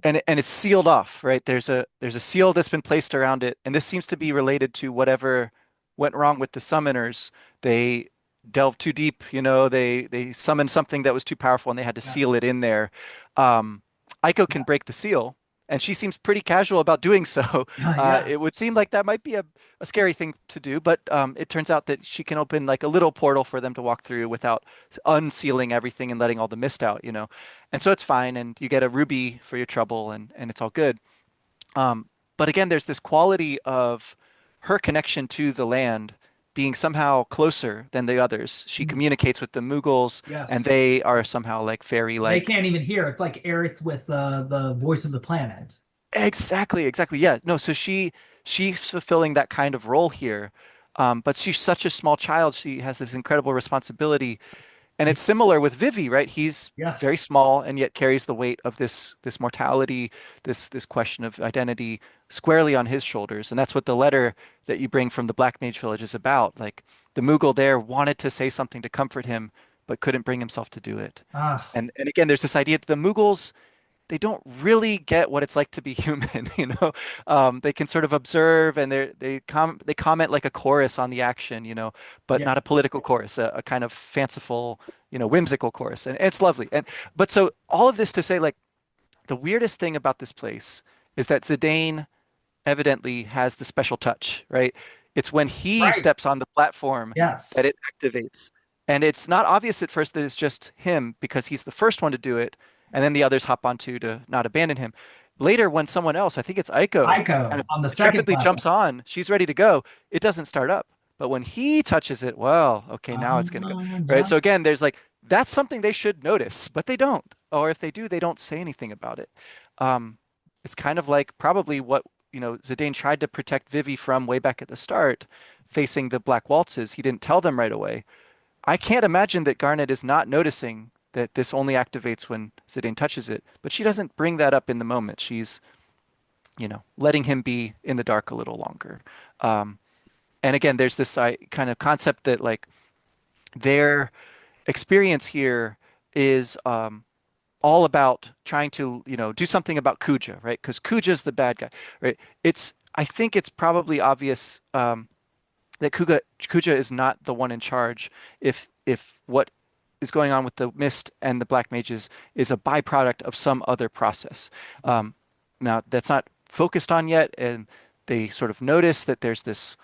and it's sealed off, right? There's a seal that's been placed around it, and this seems to be related to whatever went wrong with the summoners. They delved too deep, they summoned something that was too powerful and they had to Yeah, seal it in there. Um, Aiko yeah, can break the seal, and she seems pretty casual about doing so. yeah, It would seem like that might be a scary thing to do, but it turns out that she can open like a little portal for them to walk through without unsealing everything and letting all the mist out. And so it's fine, and you get a ruby for your trouble, and it's all good. But again, there's this quality of her connection to the land being somehow closer than the others. She communicates with the Mughals, and Yes. they are somehow like They fairy-like. can't even hear. It's like Aerith with the voice of the planet. Exactly, exactly. Yeah. No, so she's fulfilling that kind of role here. But she's such a small child. She has this incredible responsibility. And it's similar with Vivi, right? He's very Yes. small and yet carries the weight of this mortality, this question of identity squarely on his shoulders. And that's what the letter that you bring from the Black Mage Village is about. Like the Mughal there wanted to say something to comfort him, but couldn't bring himself to do it. Ah, And again, there's this idea that the Mughals, they don't really get what it's like to be human, you know. They can sort of observe and they comment like a chorus on the action, you know, but yeah. not a political chorus, a kind of fanciful, you know, whimsical chorus, and it's lovely. And but so all of this to say, like, the weirdest thing about this place is that Zidane evidently has the special touch, right? It's when he Right. steps on the platform that Yes. it activates. And it's not obvious at first that it's just him because he's the first one to do it, and then the others hop onto to not abandon him. Later, when someone else, I think it's Iiko, kind Ico of on the second intrepidly platform. jumps on, she's ready to go, it doesn't start up. But when he touches it, well, okay, now it's going to go. Right? Yeah. So again, there's like that's something they should notice, but they don't. Or if they do, they don't say anything about it. Um, it's kind of like probably what Zidane tried to protect Vivi from way back at the start, facing the Black Waltzes. He didn't tell them right away. I can't imagine that Garnet is not noticing that this only activates when Zidane touches it, but she doesn't bring that up in the moment. She's, letting him be in the dark a little longer. Um, and again, there's this kind of concept that like their experience here is all about trying to, do something about Kuja, right? Because Kuja's the bad guy, right? I think it's probably obvious that Kuja is not the one in charge if what is going on with the Mist and the Black Mages is a byproduct of some other process. Um, Now, that's not focused on yet, and they sort of notice that there's this,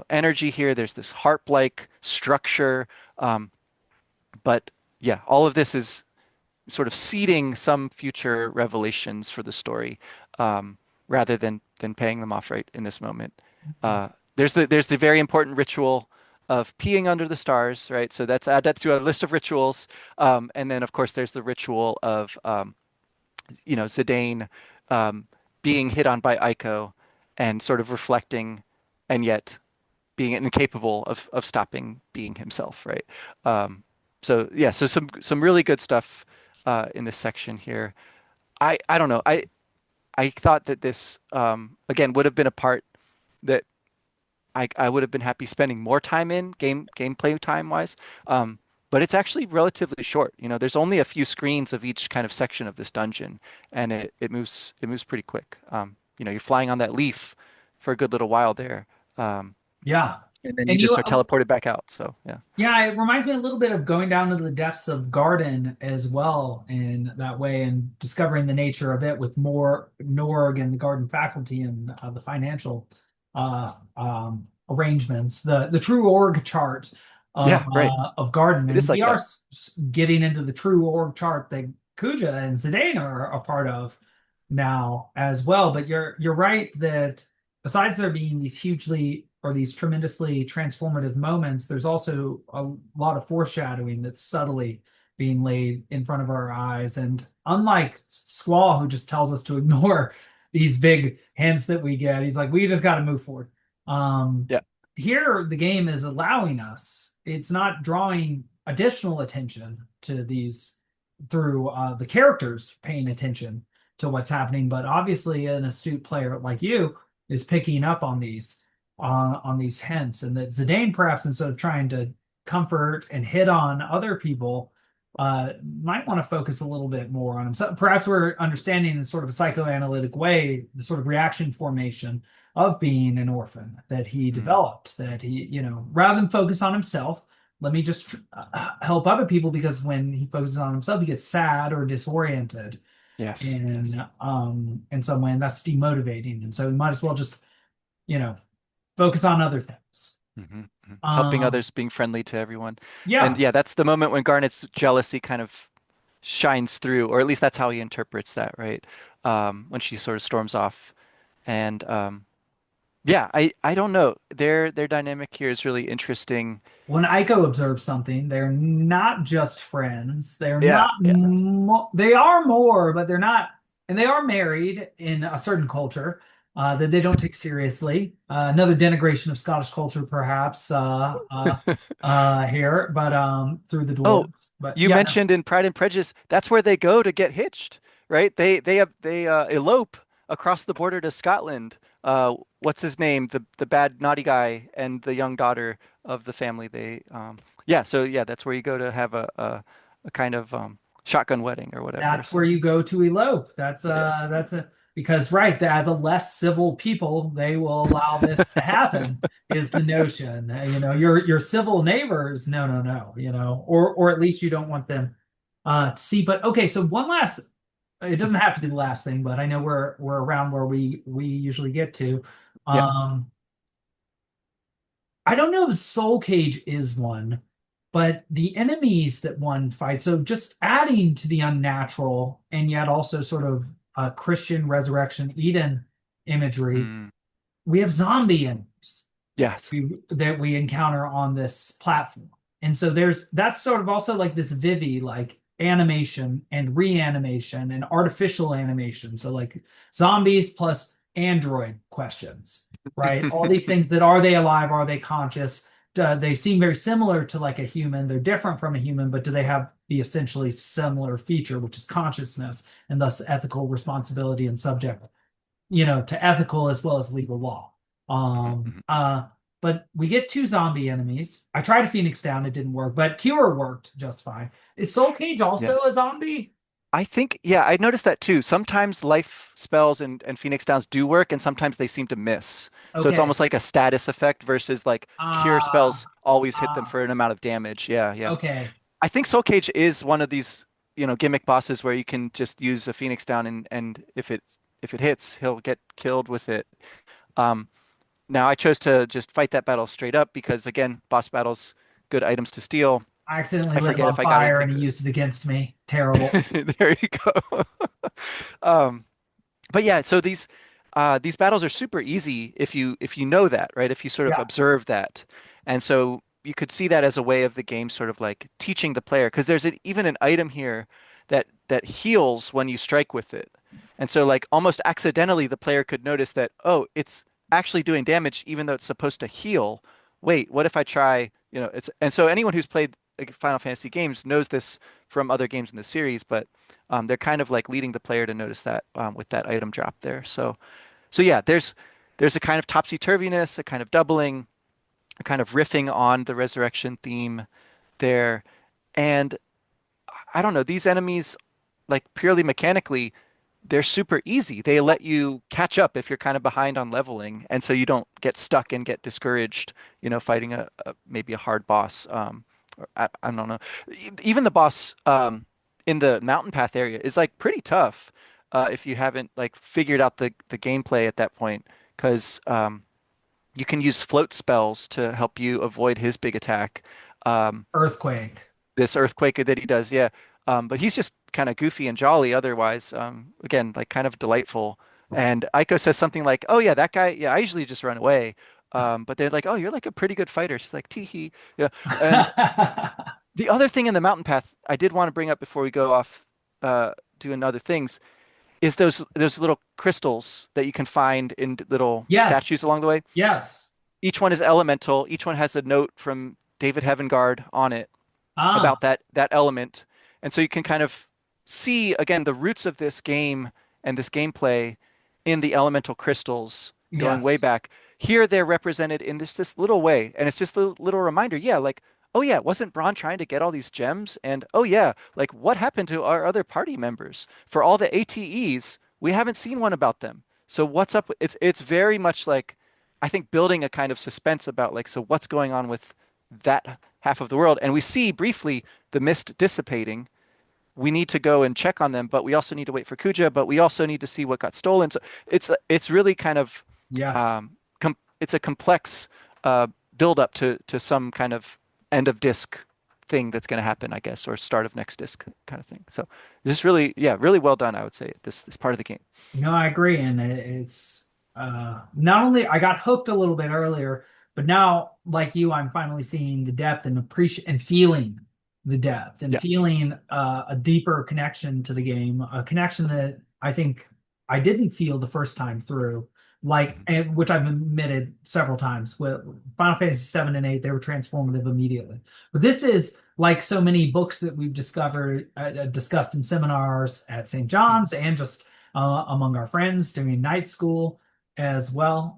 energy here. There's this harp-like structure, but yeah, all of this is sort of seeding some future revelations for the story, rather than paying them off right in this moment. Uh, there's the very important ritual of peeing under the stars, right? So that's add that to a list of rituals, and then of course there's the ritual of Zidane um, being hit on by Iiko and sort of reflecting, and yet being incapable of stopping being himself, right? Um, so yeah, so some really good stuff in this section here. I don't know. I thought that this again would have been a part that I would have been happy spending more time in gameplay time wise. But it's actually relatively short. There's only a few screens of each kind of section of this dungeon, and it moves pretty quick. You're flying on that leaf for a good little while there, Yeah. and then you And just you, are teleported back out. So yeah. yeah, it reminds me a little bit of going down to the depths of Garden as well in that way and discovering the nature of it with more Norg and the Garden faculty and the financial arrangements, the true org chart Yeah, right. of Garden. It is And we like are that. getting into the true org chart that Kuja and Zidane are a part of now as well. But you're right that besides there being these hugely or these tremendously transformative moments, there's also a lot of foreshadowing that's subtly being laid in front of our eyes. And unlike Squall, who just tells us to ignore these big hints that we get, he's like, we just got to move forward. Um, Yeah. Here, the game is allowing us, it's not drawing additional attention to these through the characters paying attention to what's happening, but obviously an astute player like you is picking up on these hints, and that Zidane, perhaps instead of trying to comfort and hit on other people, might want to focus a little bit more on him. So perhaps we're understanding in sort of a psychoanalytic way the sort of reaction formation of being an orphan that he Mm. developed. That he, rather than focus on himself, let me just help other people, because when he focuses on himself, he gets sad or disoriented Yes. Yes. in some way, and that's demotivating. And so we might as well just, you know, focus on other things. Helping Um, others, being friendly to everyone. And yeah, yeah, that's the moment when Garnet's jealousy kind of shines through, or at least that's how he interprets that, right? When she sort of storms off. And yeah, I don't know. Their dynamic here is really interesting. When Ico observes something, they're not just friends. They're Yeah, not yeah. they are more, but they're not, and they are married in a certain culture that they don't take seriously. Another denigration of Scottish culture, perhaps, here, but through the Oh, dwarves. But you yeah, mentioned in Pride and Prejudice, that's where they go to get hitched, right? They elope across the border to Scotland. What's his name? The bad naughty guy and the young daughter of the family. Yeah, so yeah, that's where you go to have a kind of shotgun wedding or whatever. that's where So you go to elope. yes. That's a because right, as a less civil people, they will allow this to happen, is the notion. You know, your civil neighbors, no, no, no, you know, or at least you don't want them to see. But okay, so one last, it doesn't have to be the last thing, but I know we're around where we usually get to. Yeah. Um, I don't know if Soul Cage is one, but the enemies that one fights, so just adding to the unnatural and yet also sort of Christian resurrection Eden imagery, Mm, we have zombie enemies yes. that we encounter on this platform. And so that's sort of also like this Vivi like animation and reanimation and artificial animation. So like zombies plus android questions, right? All these things that are they alive? Are they conscious? They seem very similar to like a human. They're different from a human, but do they have the essentially similar feature, which is consciousness and thus ethical responsibility and subject, you know, to ethical as well as legal law. Mhm, Um, mhm. uh, but we get two zombie enemies. I tried a Phoenix Down, it didn't work, but Cure worked just fine. Is Soul Cage Yeah. also a zombie? I think, yeah, I noticed that too. Sometimes life spells and Phoenix Downs do work, and sometimes they seem to miss. So it's Okay. almost like a status effect versus like cure Ah, spells always hit them ah, for an amount of damage. Yeah, yeah. okay. I think Soul Cage is one of these, gimmick bosses where you can just use a Phoenix Down and if it hits, he'll get killed with it. Um, Now I chose to just fight that battle straight up because again, boss battles, good items to steal. I accidentally I lit him forget on if I got fire anything and he good. used it against me. Terrible. There you go. Um, but yeah, so these battles are super easy if you know that, right? If you sort of Yeah. observe that. And so you could see that as a way of the game sort of like teaching the player because even an item here that heals when you strike with it. And so like almost accidentally the player could notice that, oh, it's actually doing damage even though it's supposed to heal. Wait, what if I try, it's and so anyone who's played like, Final Fantasy games knows this from other games in the series, but they're kind of like leading the player to notice that with that item drop there. So yeah, there's a kind of topsy-turviness, a kind of doubling, a kind of riffing on the resurrection theme there. And I don't know, these enemies, like purely mechanically, they're super easy. They let you catch up if you're kind of behind on leveling, and so you don't get stuck and get discouraged, fighting maybe a hard boss. Or I don't know. Even the boss in the mountain path area is like pretty tough if you haven't like figured out the gameplay at that point, because you can use float spells to help you avoid his big attack. Um, Earthquake. this earthquake that he does, yeah. But he's just kind of goofy and jolly otherwise. Again, like kind of delightful. And Aiko says something like, "Oh yeah, that guy. Yeah, I usually just run away." But they're like, "Oh, you're like a pretty good fighter." She's like, "Tee hee." Yeah. And the other thing in the mountain path I did want to bring up before we go off doing other things is those little crystals that you can find in little Yes, statues along the way. yes. Each one is elemental. Each one has a note from David Heavengard on it Ah, about that element. And so you can kind of see again the roots of this game and this gameplay in the elemental crystals going way yes. back. Here they're represented in this little way, and it's just a little reminder. Yeah, like oh yeah, wasn't Braun trying to get all these gems? And oh yeah, like what happened to our other party members? For all the ATEs, we haven't seen one about them. So what's up? It's very much like I think building a kind of suspense about like so what's going on with that half of the world. And we see briefly the mist dissipating. We need to go and check on them, but we also need to wait for Kuja, but we also need to see what got stolen. So it's really kind of Yes. um, it's a complex uh, build up to some kind of end of disc thing that's going to happen, I guess, or start of next disc kind of thing. So this is really, yeah, really well done, I would say, this part of the game. No, I agree, and it's not only I got hooked a little bit earlier, but now, like you, I'm finally seeing the depth and appreciate and feeling the depth and Yeah. feeling a deeper connection to the game, a connection that I think I didn't feel the first time through, like, Mhm. and which I've admitted several times with Final Fantasy 7 and 8, they were transformative immediately. But this is like so many books that we've discussed in seminars at St. Mm. John's and just among our friends during night school as well.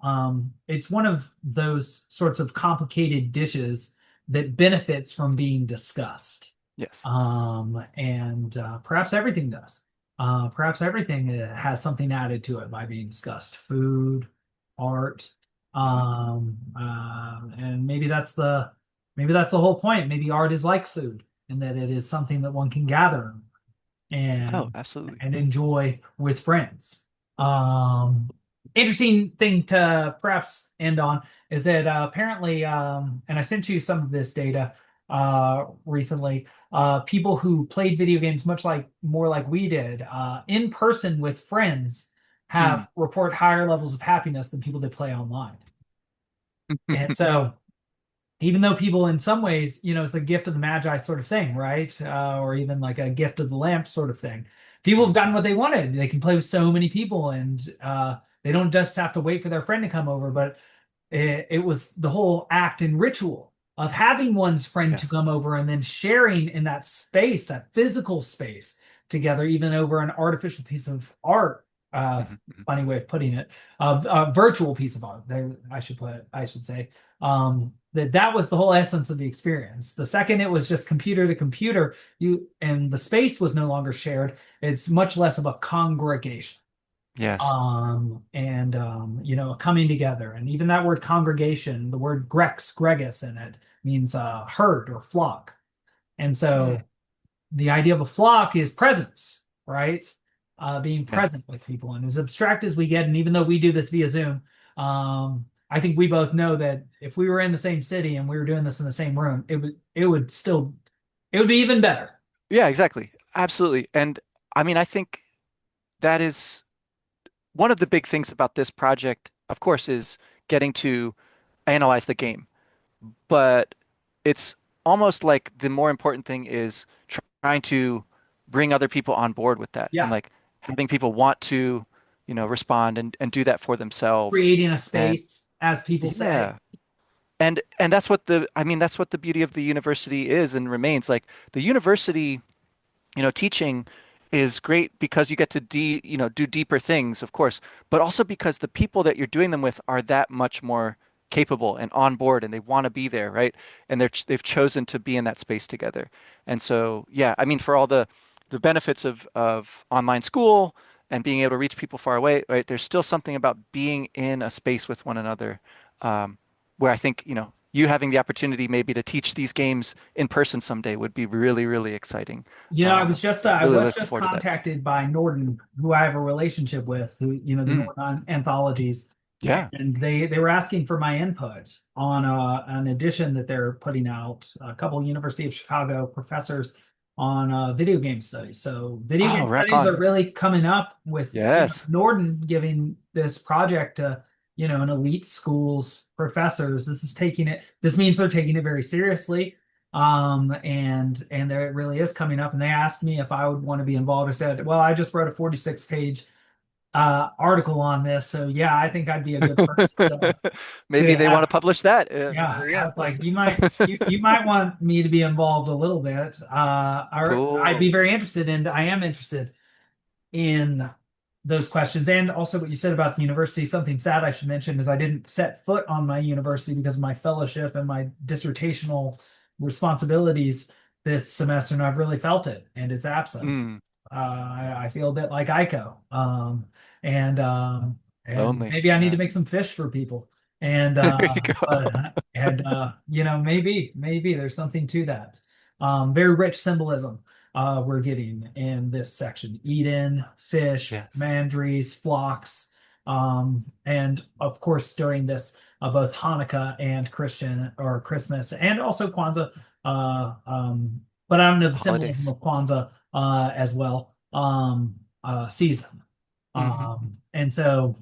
It's one of those sorts of complicated dishes that benefits from being discussed. Yes. And perhaps everything does. Perhaps everything has something added to it by being discussed. Food, art, Hmm. and maybe that's the whole point. Maybe art is like food, in that it is something that one can gather Oh, and absolutely. enjoy with friends. Um, Interesting thing to perhaps end on is that apparently, and I sent you some of this data recently. People who played video games much like more like we did in person with friends Mm. have report higher levels of happiness than people that play online. And so even though people in some ways, it's a gift of the magi sort of thing, right? Or even like a gift of the lamp sort of thing. People have gotten Mhm. what they wanted. They can play with so many people, and they don't just have to wait for their friend to come over, but it was the whole act and ritual of having one's friend to Yes. come over and then sharing in that space, that physical space together, even over an artificial piece of art. Mhm. Mhm. Funny way of putting it, a virtual piece of art. There, I should say. That was the whole essence of the experience. The second it was just computer to computer, and the space was no longer shared. It's much less of a congregation Yes. and coming together, and even that word congregation, the word gregis in it means herd or flock. And Mm. so the idea of a flock is presence, right? Being Yeah. present with people, and as abstract as we get, and even though we do this via Zoom, I think we both know that if we were in the same city and we were doing this in the same room, it would be even better. Yeah, exactly. Absolutely. And I mean, I think that is one of the big things about this project, of course, is getting to analyze the game. But it's almost like the more important thing is trying to bring other people on board with that and Yeah, like having people want to, respond and do that for themselves. creating a And space, as people say. yeah. And that's what I mean, that's what the beauty of the university is and remains. Like the university, teaching is great because you get to do deeper things, of course, but also because the people that you're doing them with are that much more capable and on board and they want to be there, right? And they've chosen to be in that space together. And so, yeah, I mean, for all the benefits of online school and being able to reach people far away, right? There's still something about being in a space with one another, um, where I think, you having the opportunity maybe to teach these games in person someday would be really, really exciting. I Really was looking just forward to that. contacted by Norton, who I have a relationship with, who the Mm, Norton anthologies, yeah. and they were asking for my input on an edition that they're putting out. A couple University of Chicago professors on video game studies. So video Oh, game rack studies on. are really coming up with Yes. Norton giving this project to an elite schools professors. This means they're taking it very seriously, and there it really is coming up, and they asked me if I would want to be involved. I said, well, I just wrote a 46-page article on this, so yeah, I think I'd be a good person Maybe to they want have. to publish that. Yeah, I Yeah, was we'll like, see. you might want me to be involved a little bit. Or I'd be Cool. very interested, and I am interested in those questions. And also what you said about the university, something sad I should mention is I didn't set foot on my university because of my fellowship and my dissertational responsibilities this semester, and I've really felt it and its absence. Mm, I feel a bit like Iiko, and lonely. maybe I need to Yeah. make some fish for people. And There you go. maybe there's something to that. Very rich symbolism we're getting in this section. Eden, fish, Yes. mandrays, flocks, and of course during this both Hanukkah and Christian or Christmas and also Kwanzaa. But I don't know the symbolism Holidays. of Kwanzaa as well. Season. Hmm. And so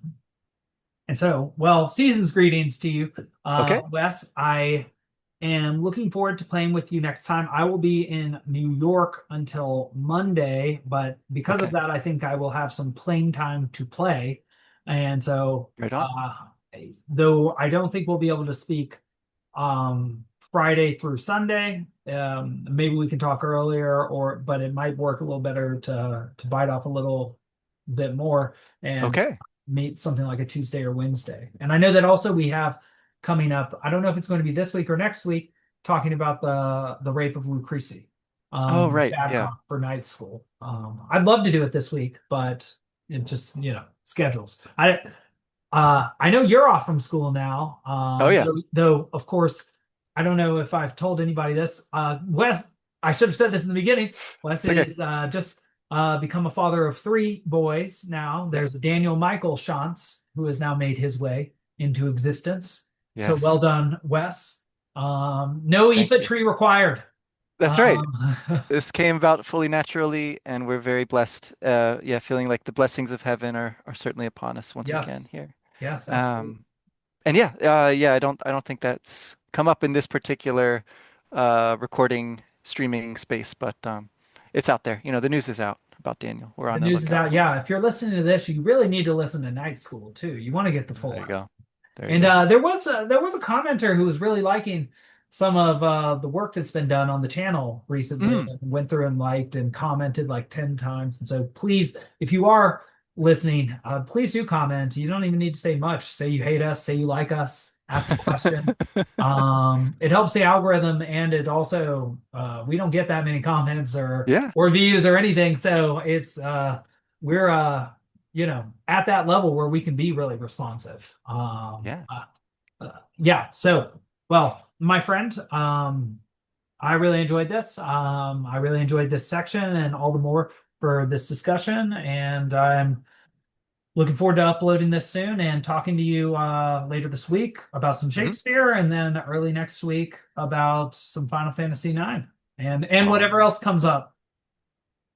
And so, well, season's greetings to you, Okay. Wes. I am looking forward to playing with you next time. I will be in New York until Monday, but because of Okay. that, I think I will have some playing time to play. And so, Right on. uh, though I don't think we'll be able to speak Friday through Sunday, maybe we can talk earlier, or but it might work a little better to bite off a little bit more and Okay. meet something like a Tuesday or Wednesday. And I know that also we have coming up, I don't know if it's going to be this week or next week, talking about the rape of Lucrece, Oh, right. bad Yeah. cop for night school. I'd love to do it this week, but it just, schedules. I know you're off from school now. Oh, yeah. Though of course, I don't know if I've told anybody this. Wes, I should have said this in the beginning. Wes It's okay. is just become a father of three boys now. Yeah. There's Daniel Michael Schantz, who has now made his way into existence. So well Yes. done, Wes. No Thank Iifa you. tree required. That's right. Um, This came about fully naturally, and we're very blessed. Yeah, feeling like the blessings of heaven are certainly upon us once again yes, here. yes, absolutely. Um, and yeah, yeah, I don't think that's come up in this particular recording streaming space, but it's out there. The news is out about Daniel. We're The on the news is lookout out. for it. Yeah, if you're listening to this, you really need to listen to Night School too. You want to get the full There you out. go. There you And go. there was a commenter who was really liking some of the work that's been done on the channel recently, Mm, and went through and liked and commented like 10 times. And so please, if you are listening, please do comment. You don't even need to say much. Say you hate us, say you like us, ask a question. It helps the algorithm, and it also we don't get that many comments or yeah, views or anything. So it's we're at that level where we can be really responsive. yeah. Yeah. So, well, my friend, I really enjoyed this. I really enjoyed this section and all the more for this discussion. And I'm looking forward to uploading this soon and talking to you later this week about some Hmm. Shakespeare, and then early next week about some Final Fantasy IX and All whatever right. else comes up.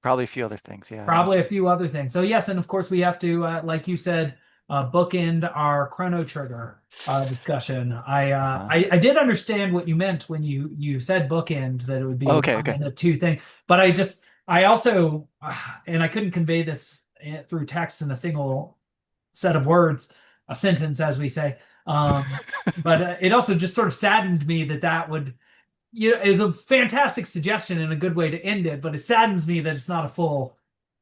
Probably a few other things. Yeah, I Probably a imagine. few other things. So yes, and of course we have to, like you said, bookend our Chrono Trigger discussion. Uh-huh. I did understand what you meant when you said bookend, that it would be a Okay, one okay. and a two thing. But I also, and I couldn't convey this through text in a single set of words, a sentence, as we say. But it also just sort of saddened me that would, is a fantastic suggestion and a good way to end it, but it saddens me that it's not a full,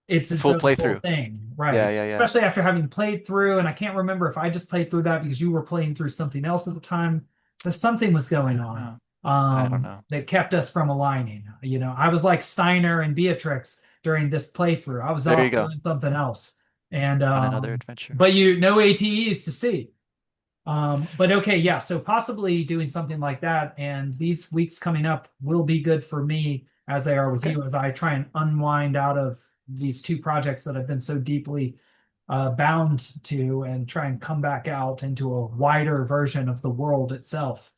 it's A its full own full playthrough. thing, Yeah, right? yeah, yeah. Especially after having played through, and I can't remember if I just played through that because you were playing through something else at the time. But something was going on No, I don't know. that kept us from aligning. I was like Steiner and Beatrix during this playthrough. I was There you off go. doing something else, and On another adventure. but no ATEs to see. But okay, yeah, so possibly doing something like that. And these weeks coming up will be good for me as they are with Okay, you, as I try and unwind out of these two projects that I've been so deeply bound to, and try and come back out into a wider version of the world itself.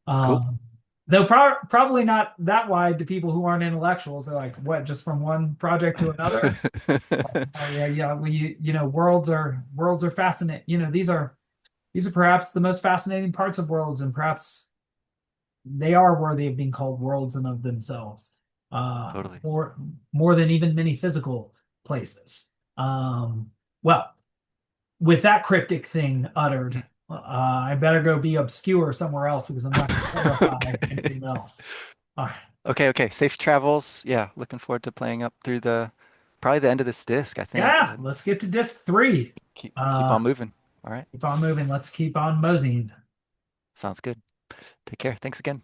cool. Um, though probably not that wide to people who aren't intellectuals. They're like, what, just from one project to another? Oh yeah, yeah. Worlds are fascinating. These are perhaps the most fascinating parts of worlds, and perhaps they are worthy of being called worlds in of themselves, Totally. more than even many physical places. Um, well, with that cryptic thing uttered, I better go be obscure somewhere else because I'm not going to clarify anything else. All right. Okay, okay. Safe travels. Yeah, looking forward to playing up through probably the end of this disc, I think, Yeah, and let's get to disc three. keep Uh, on moving. All right. keep on moving. Let's keep on moseying. Sounds good. Take care. Thanks again.